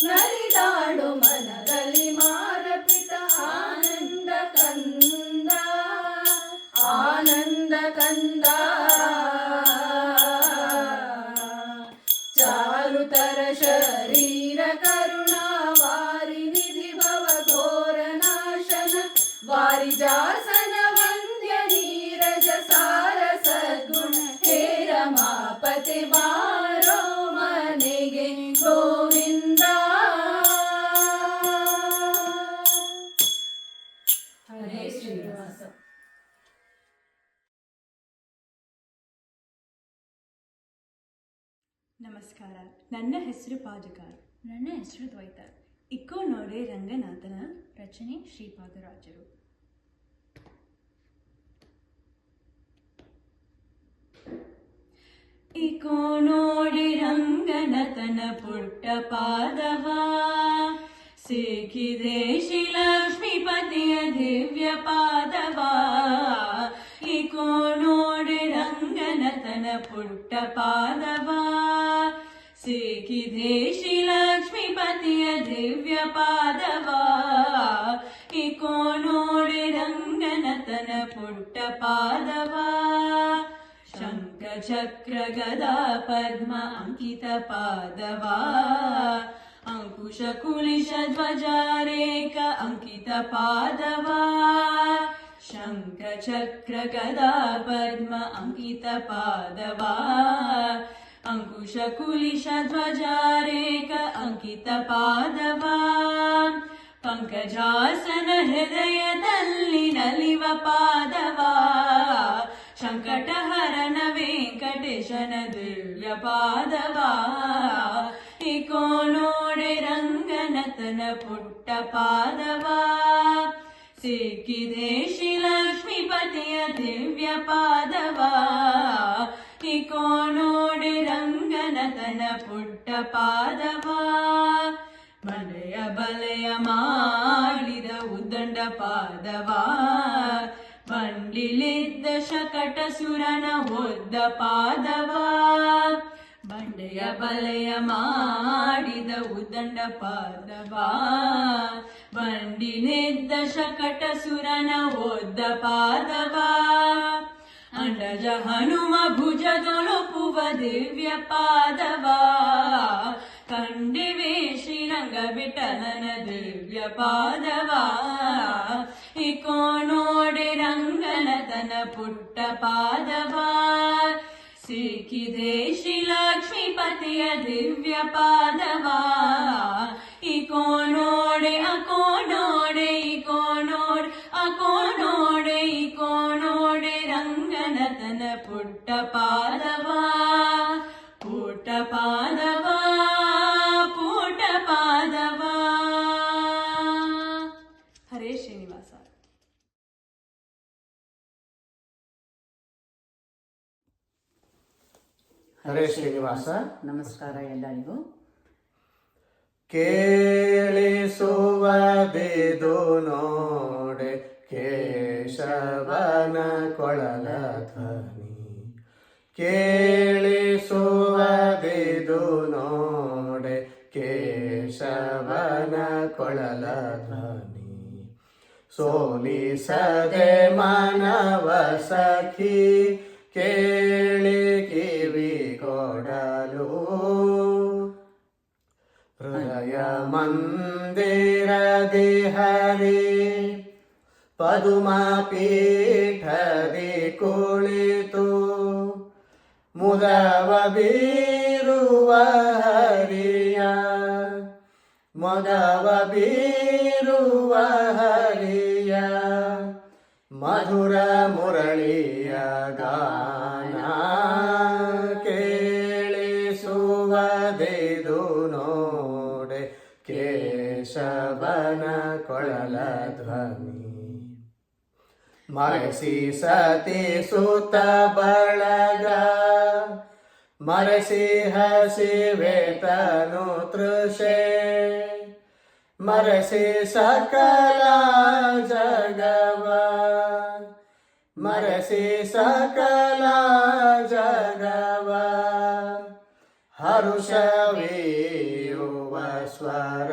ನಲಿದಾಡು ಮನದಲ್ಲಿ ಮಾರಪಿತ ಆನಂದ ಕಂದ ಆನಂದ ಕಂದ ಚಾರುತರ ಶರೀರ ಕರುಣಾ ವಾರಿ ನಿಧಿ ಭವ ಘೋರ ನಾಶನ ವಾರಿ ಜಾಸನ ವಂದ್ಯ ನೀರಜ ಸಾರ ಸದ್ಗುಣ ಹೇ ರಮಾಪತೆ ಬಾರೋ ಮನೆಗೆ ಗೋವಿಂದ ಹರೇ ಶ್ರೀನಿವಾಸ. ನಮಸ್ಕಾರ. ನನ್ನ ಹೆಸರು ಪಾಜಕಾರ್. ನನ್ನ ಹೆಸರು ದ್ವೈತ. ಇಕ್ಕೋ ನೋಡೆ ರಂಗನಾಥನ ರಚನೆ ಶ್ರೀಪಾದರಾಜರು. ಇಕೋ ನೋಡಿ ರಂಗನತನ ಪುಟ್ಟ ಪಾದವ ಸಿಕ್ಕಿದೆ ಶ್ರೀ ಲಕ್ಷ್ಮೀಪತಿಯ ದಿವ್ಯ ಪಾದವ. ಇಕೋ ನೋಡಿ ರಂಗನತನ ಪುಟ್ಟ ಪಾದವ ಸಿಕ್ಕಿದೆ ಶ್ರೀ ಲಕ್ಷ್ಮೀಪತಿಯ ದಿವ್ಯ ಪಾದವ. ಇಕೋ ನೋಡಿ ರಂಗನತನ ಪುಟ್ಟ ಪಾದವ ಶಂಖ ಚಕ್ರ ಗದಾ ಪದ್ಮ ಅಂಕಿತ ಪಾದವ ಅಂಕುಶ ಕುಲಿಶ ಧ್ವಜಾರೇಕ ಅಂಕಿತ ಪಾದವ ಶಂಖ ಚಕ್ರ ಗದಾ ಪದ್ಮ ಅಂಕಿತ ಪಾದವ ಅಂಕುಶ ಕುಲಿಶ ಧ್ವಜಾರೇಕ ಅಂಕಿತ ಪಾದವ ಪಂಕಜಾಸನ ಹೃದಯದಲ್ಲಿ ನಲಿವ ಪಾದವ ಸಂಕಟಹರನ ವೆಂಕಟೇಶನ ದಿವ್ಯ ಪಾದವ. ಇಕೋ ನೋಡೆ ರಂಗನತನ ಪುಟ್ಟ ಪಾದವ ಸಿಕ್ಕಿದೆ ಶ್ರೀ ಲಕ್ಷ್ಮೀಪತಿಯ ದಿವ್ಯ ಪಾದವ. ಇಕೋ ನೋಡೆ ರಂಗನತನ ಪುಟ್ಟ ಪಾದವ ಮನೆಯ ಬಲೆಯ ಮಾಡಿದ ಉದ್ದಂಡ ಪಾದವ ಬಂಡಿಲಿದ್ದ ಶಕಟ ಸುರನ ಒದ್ದ ಪಾದವ ಬಂಡೆಯ ಬಲೆಯ ಮಾಡಿದ ಉದ್ದಂಡ ಪಾದವ ಬಂಡಿಲಿದ್ದ ಶಕಟ ಸುರನ ಒದ್ದ ಪಾದವ ಅಂಡಜ ಹನುಮ ಭುಜದೊಳಪುವ ದಿವ್ಯ ಪಾದವ ಕಂಡಿವೆ ಶ್ರೀರಂಗ ವಿಠಲನ ದಿವ್ಯ ಪಾದವ. ಇಕೋ ನೋಡೆ ರಂಗನತನ ಪುಟ್ಟ ಪಾದವ ಸಿಕ್ಕಿದೆ ಶ್ರೀ ಲಕ್ಷ್ಮೀಪತಿಯ ದಿವ್ಯ ಪಾದವ. ಇಕೋ ನೋಡೆ ಅಕೋ ನೋಡೆ ಇಕೋ ನೋಡೆ ಅಕೋ ನೋಡೆ ಇಕೋ ನೋಡೆ ರಂಗನತನ ಪುಟ್ಟ ಪಾದವ ಪುಟ್ಟ ಪಾದವ ಪುಟ್ಟ ಪಾದವ. ಹರೇ ಶ್ರೀನಿವಾಸ. ಹರೇ ಶ್ರೀನಿವಾಸ. ನಮಸ್ಕಾರ ಎಲ್ಲರಿಗೂ. ಕೇಳಿಸುವದಿದು ನೋಡೆ ಕೇಶವನ ಕೊಳಲ ಧ್ವನಿ. ಕೇಳಿಸುವದಿದು ನೋಡೆ ಕೇಶವನ ಕೊಳಲ ಧ್ವನಿ. ಸೋಲಿಸದೆ ಮನವ ಸಖಿ ಕೇಳಿ ಕಿವಿ ಕೊಡಲು. ಹೃದಯ ಮಂದಿರದಿ ಹರಿ ಪದುಮ ಪೀಠದಿ ಕುಳಿತು ಮುದವ ಬೀರುವ ಹರಿಯ. ಮುದವ ಬೀರುವ ಹರಿಯ ಮಧುರ ಮುರಳಿಯ ಗಾನ. ಕೇಳಿಸುವದಿದು ನೋಡೆ ಕೇಶವನ ಕೊಳಲ ಧ್ವನಿ. ಮರೆಸಿ ಸತಿ ಸುತ ಬಳಗ ಮರೆಸಿ ಹಸಿವೆ ತನು ತೃಷೆ. ಮರೆಸಿ ಸಕಲ ಜಗವ ಮರೆಸಿ ಸಕಲ ಜಗವ. ಹರುಷವೀಯುವ ಸ್ವರ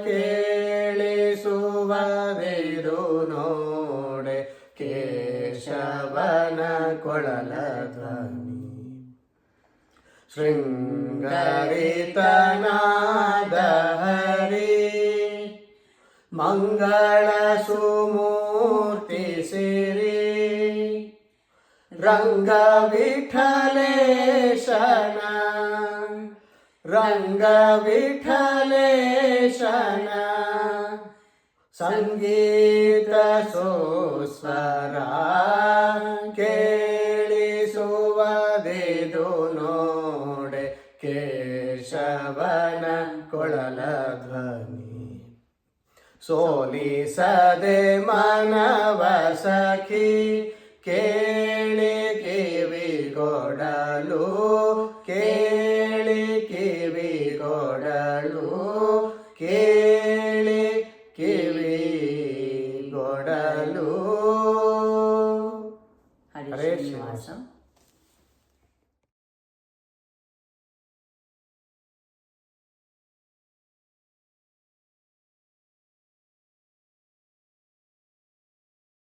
ಕೇಳಿಸುವದಿದು ನೋಡೆ ಕೇಶವನ ಕೊಳಲ ಧ್ವನಿ. ಶೃಂಗರಿತನಾದ ಹರಿ ಮಂಗಳ ಸುಮೂರ್ತಿ ಸಿರಿ. ರಂಗ ವಿಠಲೇಶನ ರಂಗ ವಿಠಲೇಶನ ಸಂಗೀತ ಸುಸ್ವರ. ಕೇಳಿಸುವದಿದು ನೋಡೆ ಕೇಶವನ ಕೊಳಲ ಧ್ವನಿ. ಸೋಲಿಸದೆ ಮನವ ಸಖಿ ಕೇಳಿ ಕಿವಿ ಕೊಡಲು. ಕೇಳಿ ಕಿವಿ ಕೊಡಲು. ಕೇಳಿ ಕಿವಿ ಕೊಡಲು. ಹರೇ ಶ್ರೀನಿವಾಸ.